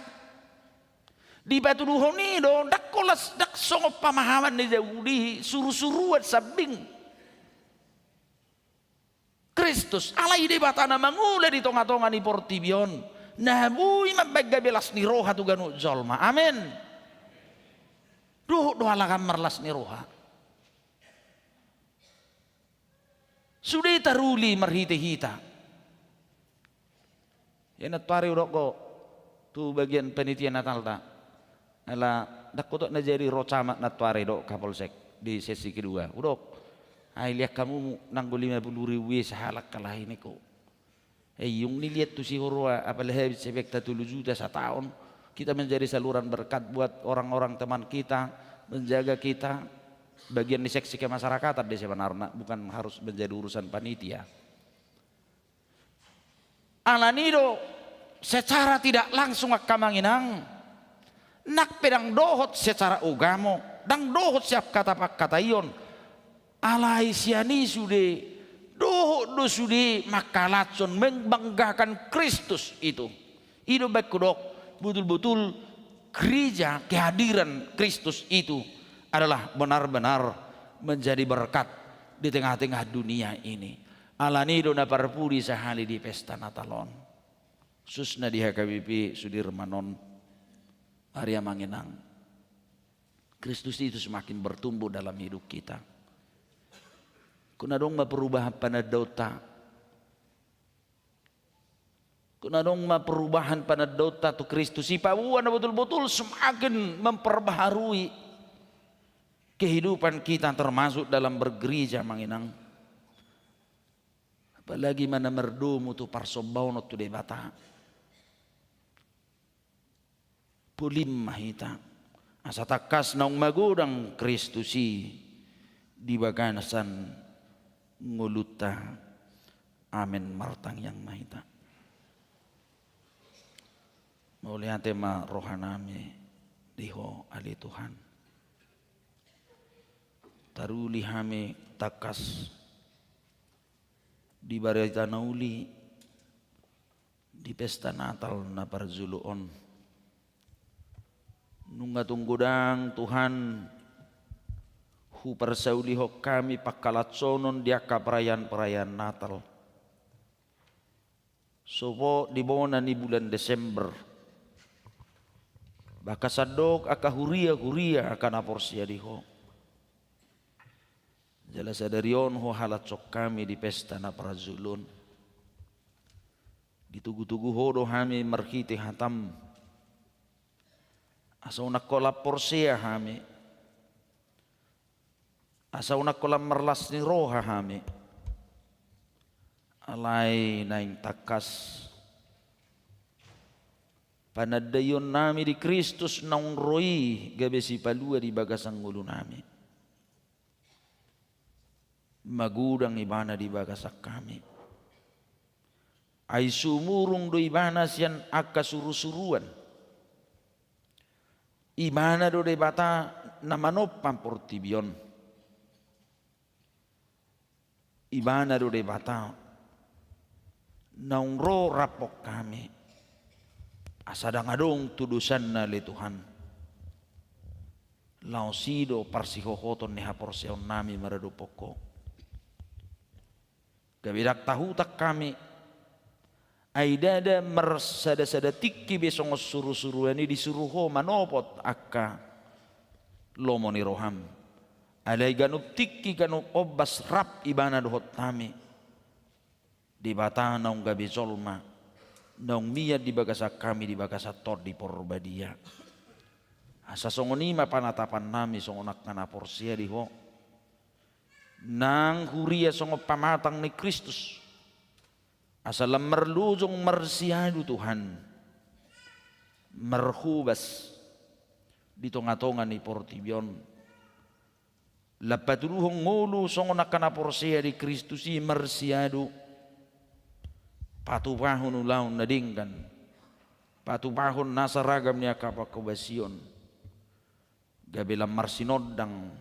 Di batu duhon ini do dak kolas dak songop pemahaman ni Yahudi suruh-suruan sabing. Kristus alai di batana mangula di tonga-tonga ni Portibion. Nah bui mabagga belas ni roha tu ganu zolma. Amin. Duh alakam marlas ni roha. Sudah taruli marhita-hita. Yan natwari urok ko tu bagian penitian Natal ta. Ala dakoto na jadi rocamat natwari do Kapolsek di sesi kedua. Urok. Ay lihat kamu nanggo 50.000 sa halak kalahin ko. Yung nilihat tu si Hurwa apalagi sebek 30 juta sa tahun. Kita menjadi saluran berkat buat orang-orang teman kita, menjaga kita. Bagian di seksi kemasyarakatan di sebenarnya bukan harus menjadi urusan panitia. Alanido secara tidak langsung akamanginang nak pedang dohot secara ugamo dang dohot siap kata pak kata ion alai siani sude dohot do sude makalatson membanggakan Kristus itu baik kudok betul-betul gereja kehadiran Kristus itu adalah benar-benar menjadi berkat di tengah-tengah dunia ini. Alanido na parpuri sahali di pesta Natalon. Susna di HKBP Sudirmanon Arya Manginang. Kristus itu semakin bertumbuh dalam hidup kita. Kuna dong perubahan panadota. Kuna dong perubahan panadota tu Kristus. Si Pabuan betul-betul semakin memperbaharui kehidupan kita termasuk dalam bergereja Manginang. Apalagi mana merdomu tu parsobaunot tu debata. Pulim mahita. Asa takas naung magudang Kristusi di baganasan nguluta. Amen martang yang mahita. Maulihan tema rohanami diho ali Tuhan. Taruli hame takas di barita nauli di pesta Natal na parzuluon. Nunga tunggudang Tuhan hu persaulihok kami pakalatsonon diaka perayaan Natal. Sopo di bona ni bulan Desember. Bakasadok aka huria akan aporsia diho. Jala sadarion ho halatsok kami di pesta na parazulun. Ditugu-tugu hodo kami marhiti hatam. Asa unak kola porsia kami. Asa unak kola merlas ni roha kami. Alay naing takas. Panadayon nami di Kristus naung roi gabe si palua di bagasang ulo nami. Magudang ibana di bagasak kami. Ay sumurung do ibana siyan akka suru-suruan. Ibana do de bata namanop pamportibion. Ibana do de bata naungro rapok kami. Asadang adong tudusan na le Tuhan. Lausido parsihohoton ni haporseon nami maradupoko. Gabidak tahutak kami. Aidada mersada-sada tiki besong suruh-suruhan ini disuruh manopot akka lomoni roham. Alay ganup tiki ganup obas rap ibana dohot tami. Di bata naung gabi zolma. Naung miyad di bagasak kami di bagasak tor di porbadia. Asa songonima panatapan nami songonak na porsia diho. Nang huria songo pamatang ni Kristus. Asal merlujung mersiadu Tuhan. Merhubas di tonga-tonga ni portibion. Lapatuluhong ngulu songonak na porsia di Kristusi mersiadu. Patupahon ulaun nadingkan. Patupahon nasa ragam niya kapakubasyon. Gabilang marsinodang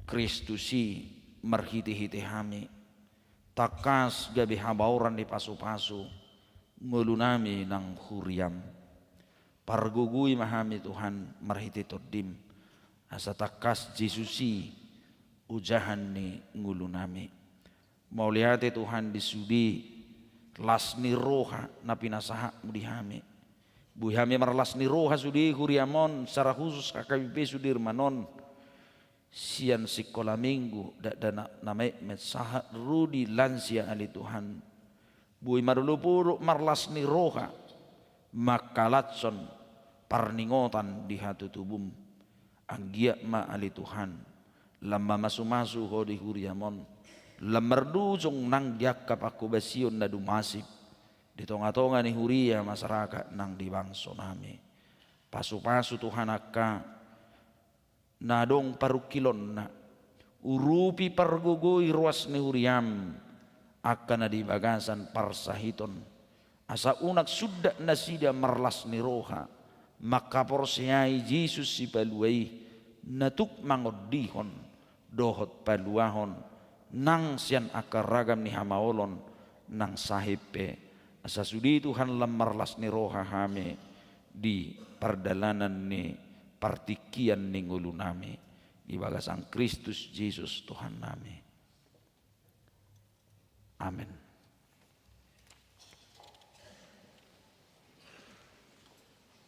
Kristusi marhiti-hiti hami. Takas gabi habauran di pasu-pasu. Ngulunami ng huriam. Pargugui mahami Tuhan marhiti todim. Asa takas Jesusi ujahan ni ngulunami. Maulihati Tuhan disudi. Las ni roha na pinasaha mudi hami. Buhi hami marlas ni roha sudi huriamon secara khusus KKBP Sudirmanon. Sian sikola minggu dan namai metsaha rudi lansia ali Tuhan. Buhi marulupuru marlas ni roha makalatson parningotan di hatu tubum. Anggia ma ali Tuhan. Lama masu-masu ho di huriamon. Lamerdujong nang diakap aku basion na dumasip di tonga-tonga ni huria masyarakat nang dibangso nami. Pasu-pasu Tuhan akka nadong parukilon na urupi pargugui ruas ni huriam akka na dibagasan parsahiton. Asa unak sudah nasida marlas ni roha maka porsiai Jesus si paluai natuk mangodihon dohot paluahon. Nang sian akar ragam ni hamaolon nang sahipe asa sudi Tuhan lamarlas ni roha hame di pardalanan ni partikian ni ngulu nami di bagasang Kristus Yesus Tuhan nami. Amin.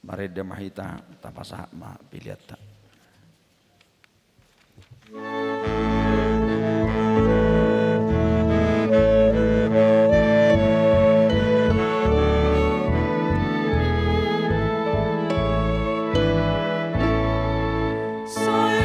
Mari demahita tapasa ma piliata. Sai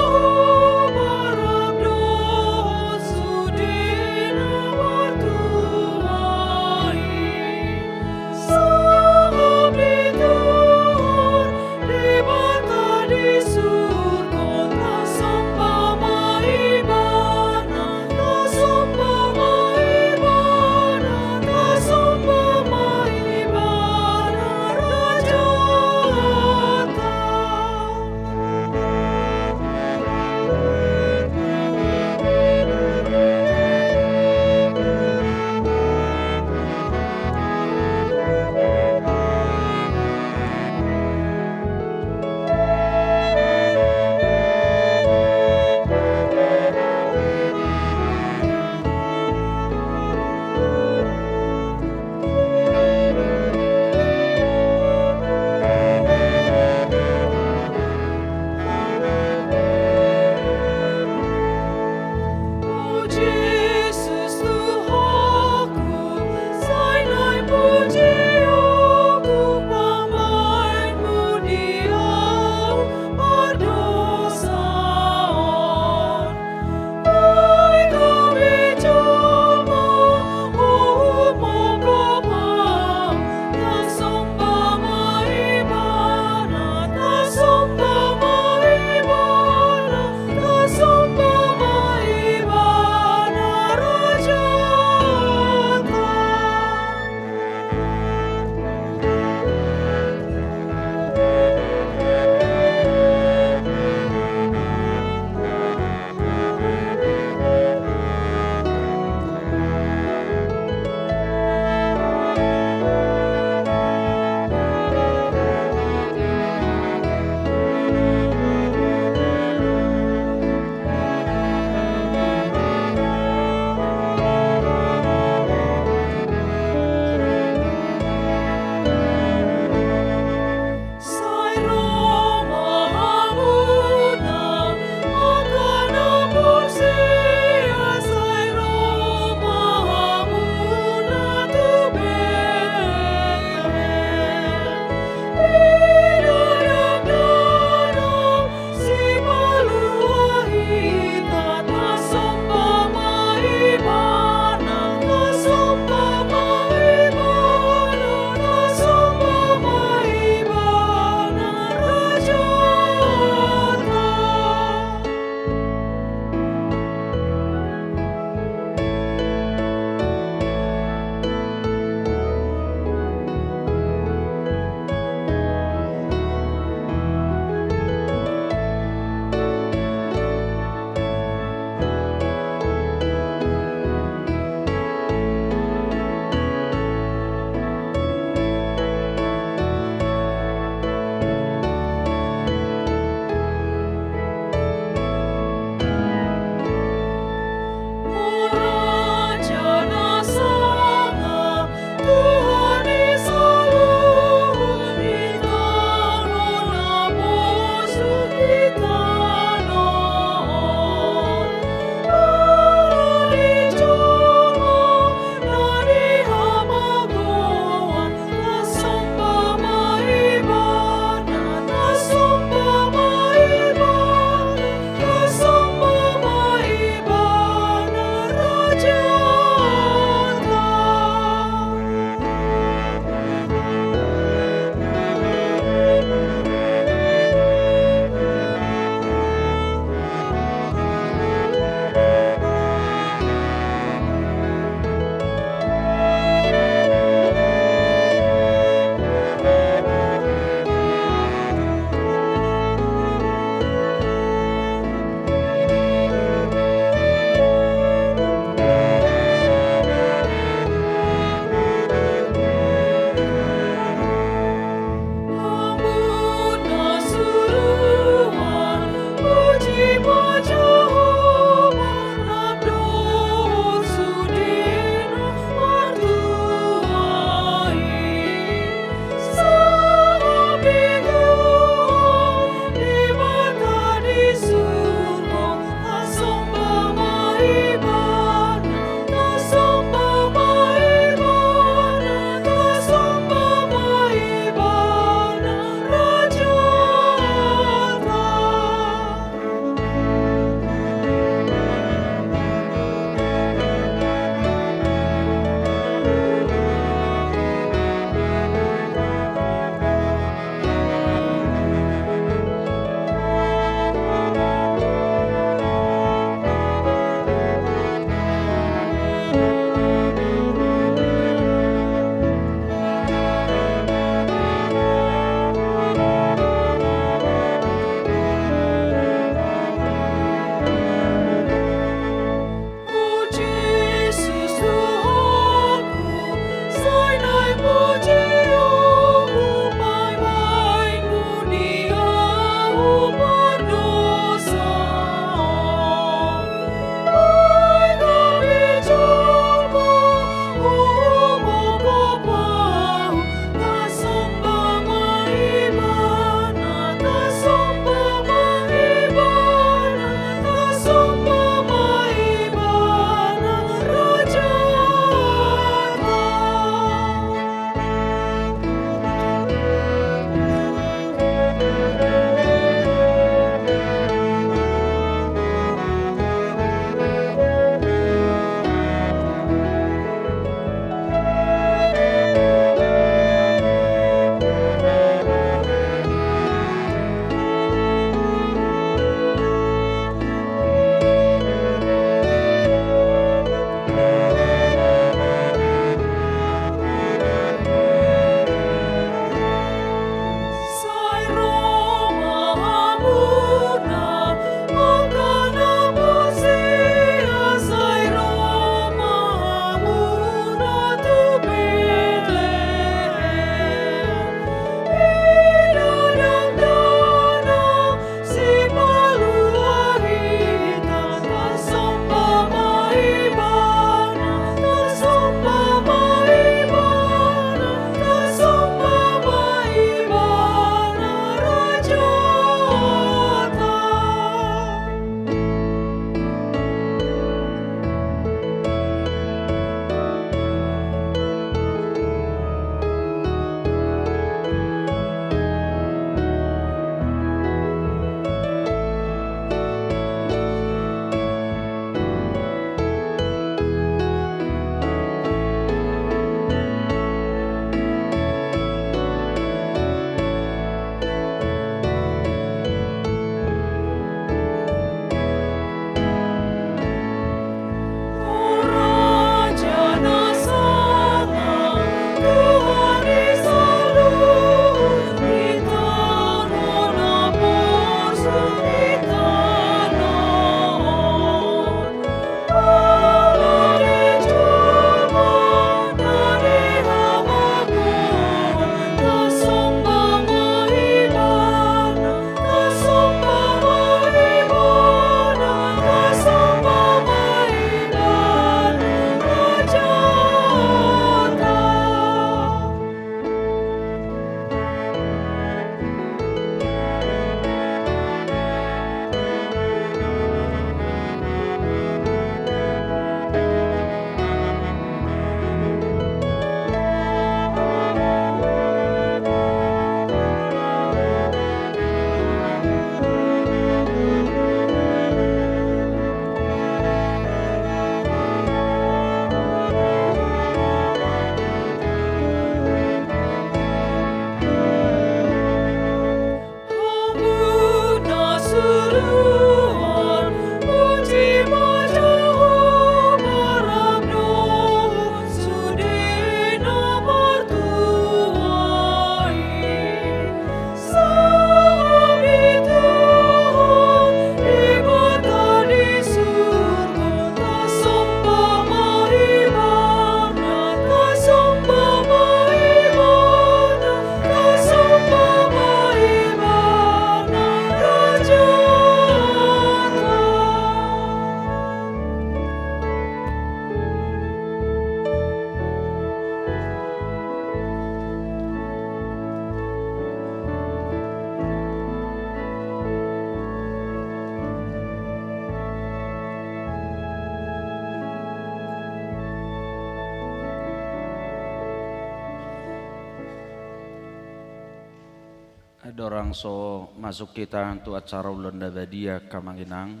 Ada orang so masuk kita untuk acara ulan nabadia kamanginang.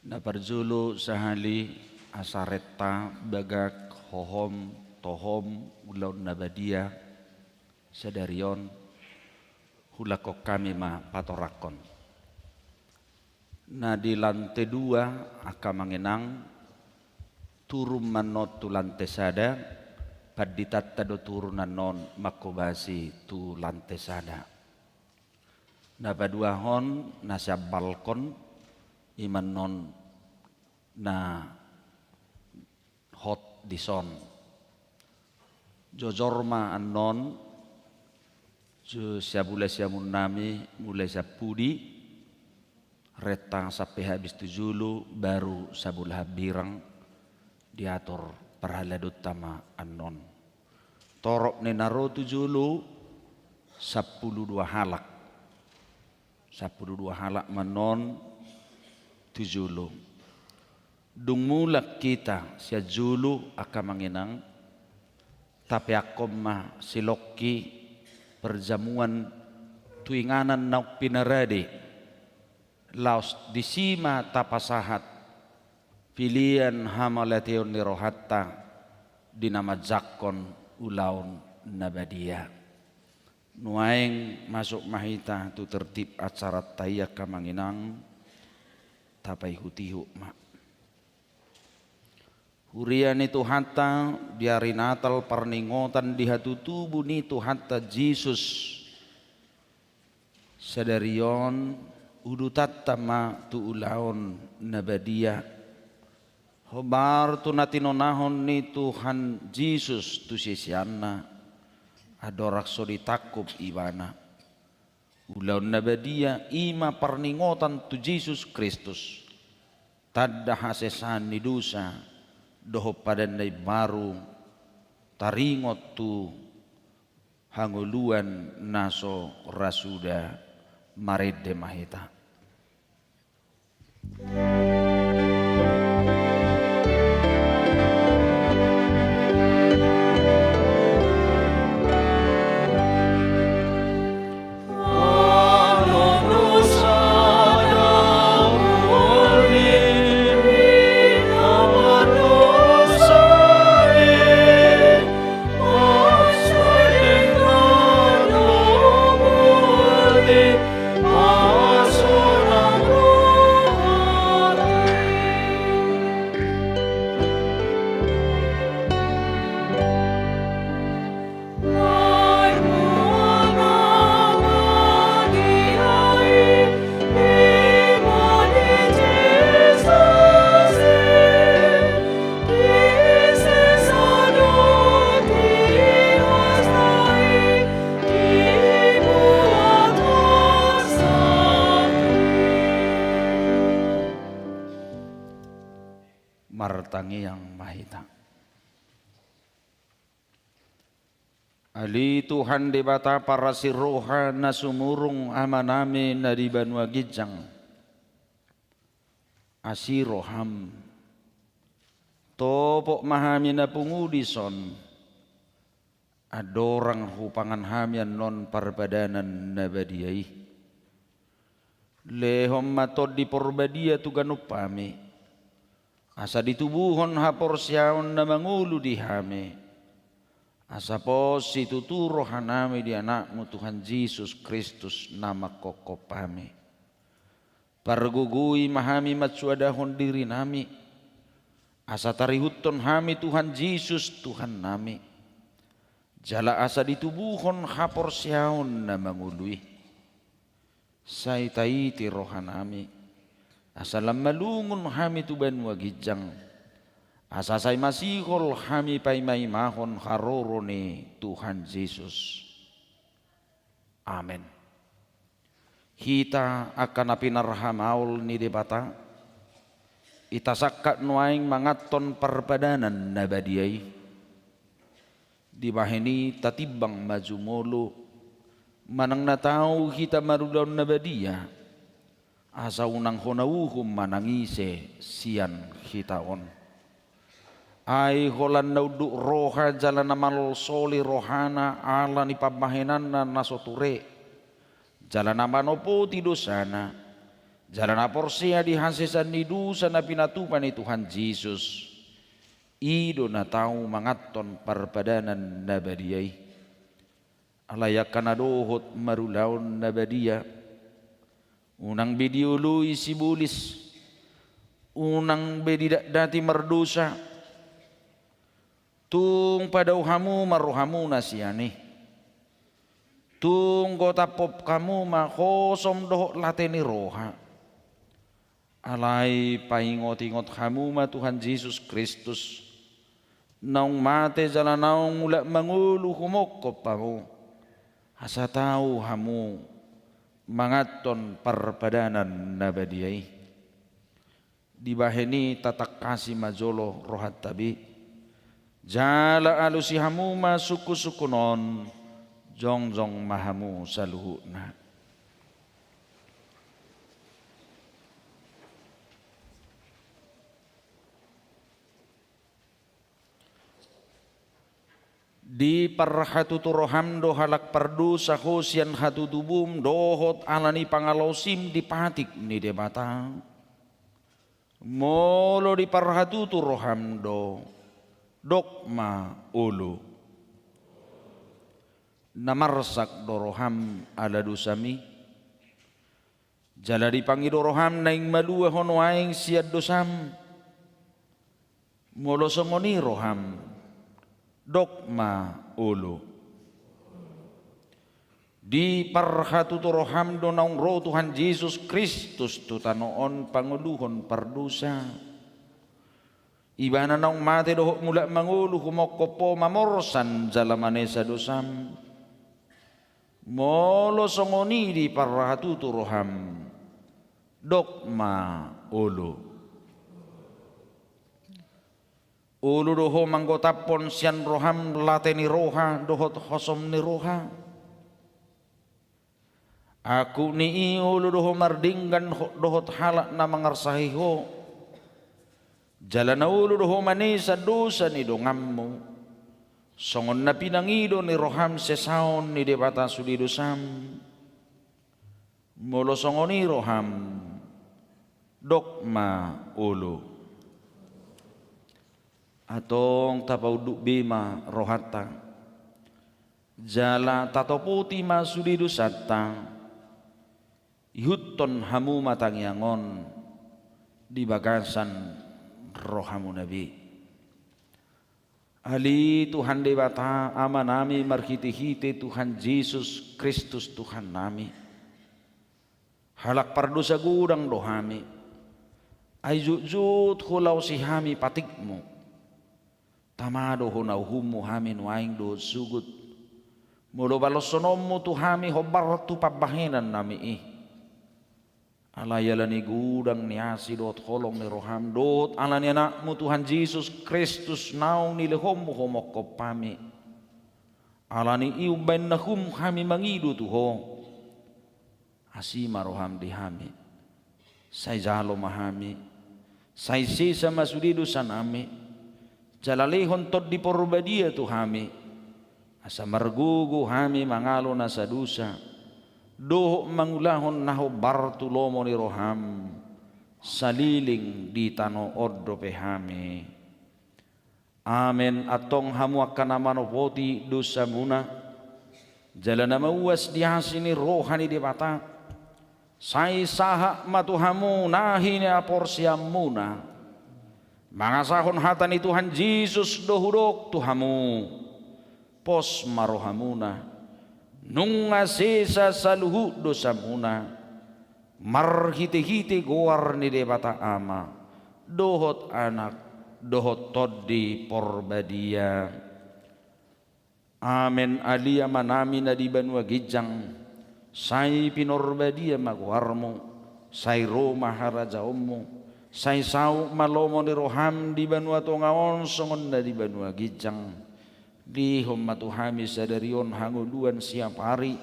Na parjulu sahali asareta bagak hohom tohom ulan nabadia sadarion hulakok kami ma patorakon. Na di lantai 2 akamanginang turun manot tu lantai sada paditat tado turunan non makobasi tu lantai sada. Na paduahon na siya balkon iman non na hot dison. Jojorma anon siya bulai siya munami mulai siya pudi retang sampai habis tujulu baru sabulah birang diatur perhalad utama anon. Torok ni naro tujulu 12 halak. 12 halak manon tujulu. Dung mulak kita siya julu akamanginang tapi akom mah siloki perjamuan tuinganan nauk pinaradi laos disima tapasahat pilihan hamalation ni rohatta dinama zakon ulaun nabadia. Nuaing masuk mahita tu tertib acara tayak kamanginang tapai hutihu mak. Hurian itu hatta di hari Natal perningotan di hatu tubuh itu hatta Yesus sadarion udutat tama tu ulaun nabadia. Hobar tu natinonahon ni Tuhan Yesus tu sisianna adorak so ditakub ibana. Ulaun nabadia ima perningotan tu Yesus Kristus. Tadda hasesan ni dosa doho padandai baru taringot tu hanguluan naso rasuda marede mahita. Martangi yang mahita. Ali Tuhan debata para siroha na sumurung amanami na di Banua Gijang. Asiroham. Topok mahami na pungudison. Adorang hupangan hamian non parbadanan na badiyai. Lehom matod di porbadia tu ganupami. Asa ditubuhon hapor siyaon na mangulu di hame. Asa po si tuturo hanami di anakmu Tuhan Yesus Kristus nama kokopami. Pargugui mahami matsuadahon diri nami. Asa tarihuton hami Tuhan Yesus Tuhan nami. Jala asa ditubuhon hapor siyaon na mangului. Say taiti rohanami. Asalam malungun hami tu Banua Gijang. Asasay masihol hami paimay mahon haroro ni Tuhan Yesus. Amen. Kita akan apinarhamaul ni debata. Itasakat nuaing mangaton perbadanan nabadiyai. Di bahini tatibang majumolo. Manang natau kita marudaw nabadiyah. Asa unang honauhum manangise sian hitaon. Ay holan nauduk roha jalan namal soli rohana ala ni pamahinan na nasoture. jalana manopoti dosana, jalana porsia dihasesan ni dosa na pinatupan ni Tuhan Yesus. Ido na tau mangaton parpadanan na badiyay. Alayak kanadohot marulaon na badiya. Unang bidiuluy sibulis. Unang bedidak dati merdosa. Tung padauhamu maruhamu nasiyani. Tung gotapop kamu makosom dohok lateni roha. Alay paingot-ingot kamu ma Tuhan Yesus Kristus. Naung mate jala naung mula mangulu humokop pamu. Asa tahu hamu mangaton parpadanan nabadiyai. Dibaheni tatak kasih majolo rohat tabi. Jala alusi hamu ma suku-sukunon. Jong-jong mahamu saluhuna. Di parhatutu roham do halak pardu sahosian hatutubum dohot alani pangalosim dipatik ni debata. Molo di parhatutu roham do dokma ulu. Namarsak do roham ala dosami. Jala dipangido roham naing malua hono aing siad dosam. Molo songoni roham. Dokma ulu di parhatutu roham do naung roh Tuhan Yesus Kristus tu tanoon panguluhon pardusa ibana naung mate dohok mula mangulu humokopo mamorsan jalamane sa dosam molo songoni di parhatutu roham dokma ulu. Ulu doho manggotapon sian roham lateni roha dohot hosom ni roha. Aku ni ulu doho mardinggan dohot halak na mangarsahiho. Jalana ulu doho manisa dosa ni dongammu. Songon na pinangido ni roham sesaon ni debata sudi dosam. Molo songoni roham dokma ulu. Atong tapauduk bima rohata jala tatoputi masudi dusata ihutton hamu matang yangon di bagasan rohamu nabi ali Tuhan debata ama nami marhiti-hiti Tuhan Yesus Kristus Tuhan nami halak pardosa gudang dohami ay jujut hulau sihami patikmu tamado hunaw humu hamin waing do sugut mulo balosonomu tu hami hobar tu pabahenan nami alayala ni gudang ni asi dot holong ni roham dot alani anakmu Tuhan Yesus Kristus naung ni lehomu homokop pami alani iubain nahum kami mangidu tuho asima roham di hami say jalo mahami say sisa masudidu sanami jalalihon tod di porbadia tu hami asa margugu hami mangalo na sa dusa doho mangulahon naho bartulomo ni roham saliling di tano ordo pehami amen atong hamu akan namanopoti dosa muna jalana mauas dihasi ni rohani di bata say saha matuhamu nahi ni aporsiam muna mangasahon hata ni Tuhan Yesus dohudok tuhamu pos marohamuna nung asesa saluhu dosamuna marhiti-hiti goar ni debata ama dohot anak dohot toddi porbadia amen alia manami na di banwa gijang say pinorbadia maguarmo say Roma harajaomu say sau malomo ni roham di banua tongaon songon na di banua gijang di hommatuhami sadarion hanguluan siap hari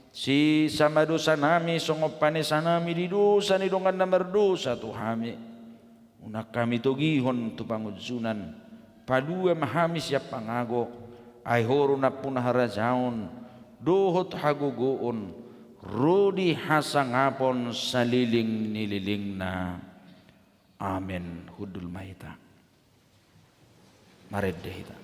si sama dosa nami songopane sanami di dosa ni dongan na merdosa tuhami unak kami togihon tu pangudsunan padua mahami siap pangago ay horo na punaharajaon dohot hagugoon Rudi hasangapon saliling nililingna. Amin. Hudul mahita. Maredde hita.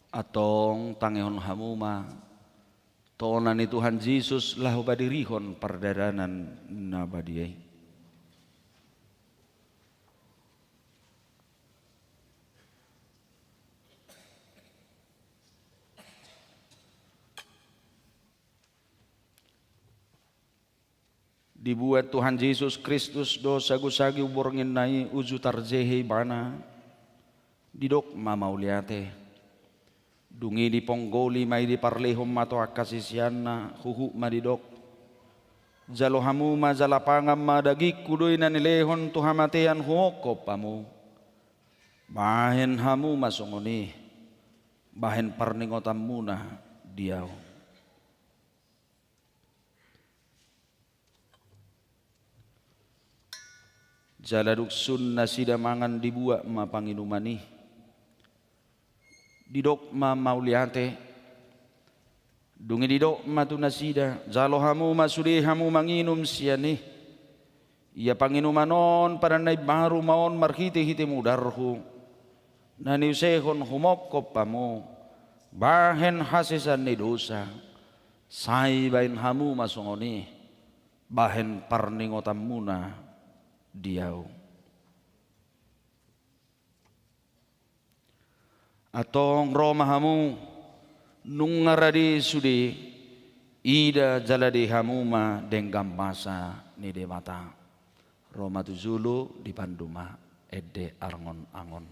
Atong tangihon hamuma tonan ni Tuhan Yesus lahu badirihon perdaranan nabadiai. Dibuat Tuhan Yesus Kristus dosa gusagi uborngin nai uju tarjehe bana didok mamauliate. Dungi di ponggoli may di parlehom mato akasisiana huhu madidok. Jalo hamuma jalapangam madagik kudoy na nilehon tuhamatean humoko pamu. Bahen hamu masungoni. Bahen parningotam muna diaw. Jaladuk sun na sidamangan dibuat mapanginumani. Didok ma mauliate dungi didok ma tunasida jalo hamu masudi hamu manginum siani ia panginumanon pada nai baru maon marhite hite mudarhu nani usehon humok pamu bahen hasisan ni dosa sai bain hamu masongoni bahen parningotam muna diau. Atong Roma hamu nung ngaradi sudi ida jaladi hamuma denggam masa ni demata Roma tuzulu di Panduma ede arngon angon.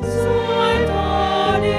Soy tadi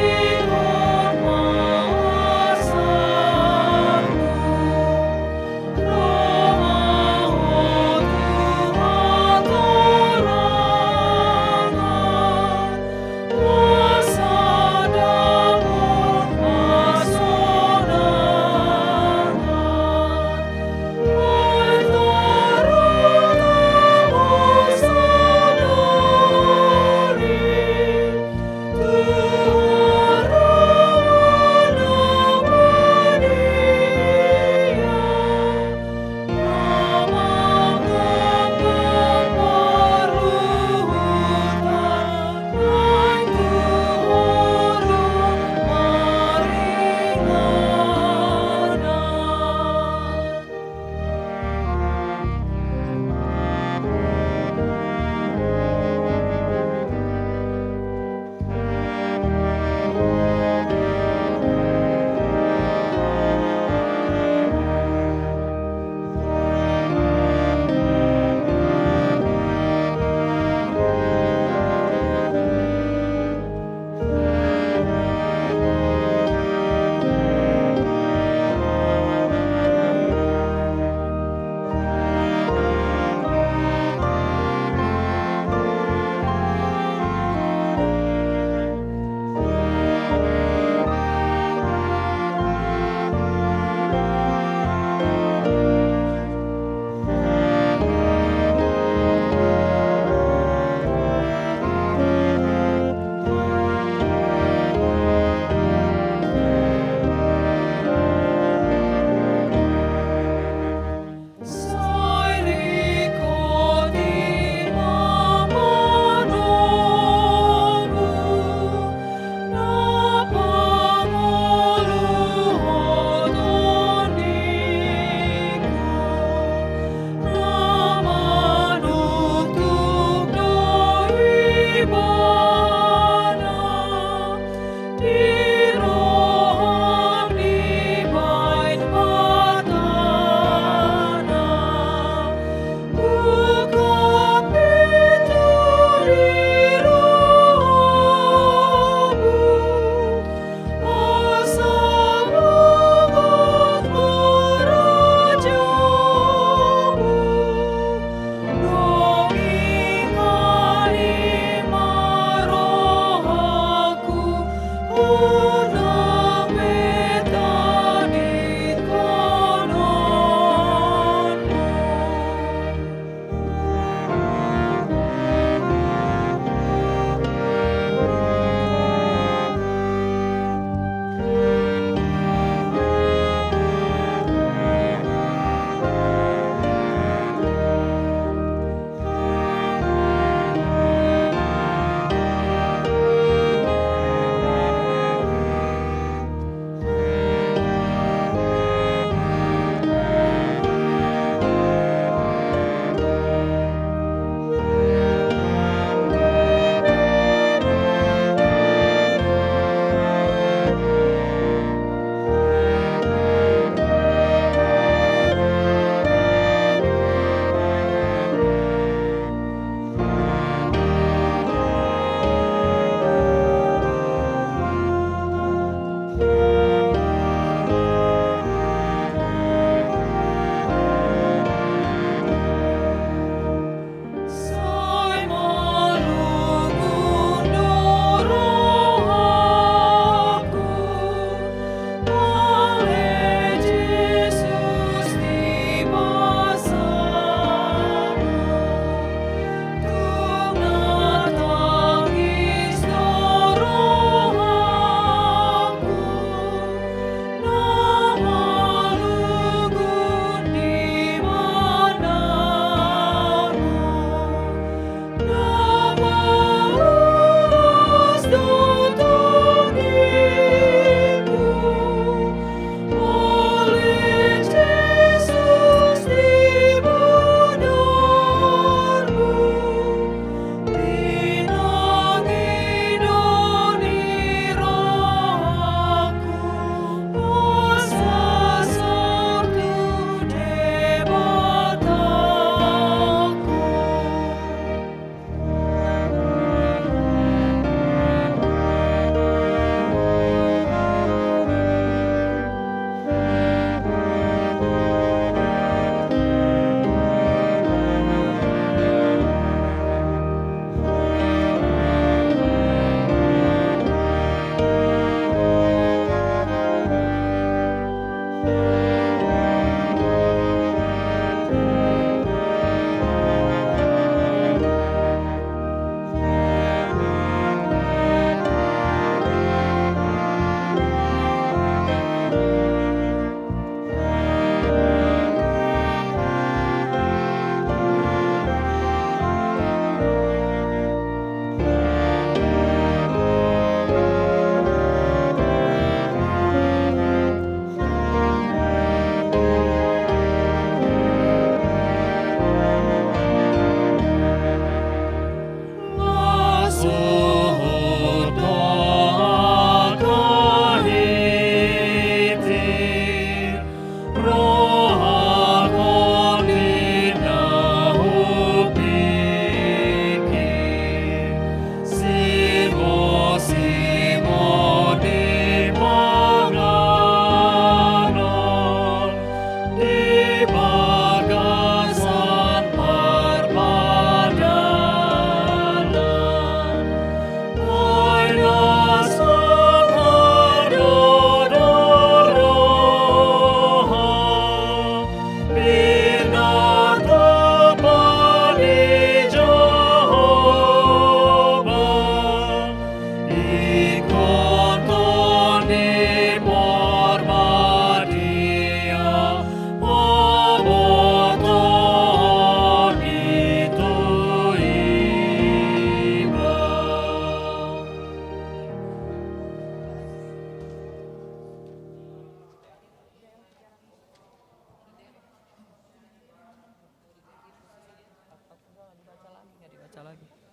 baca lagi.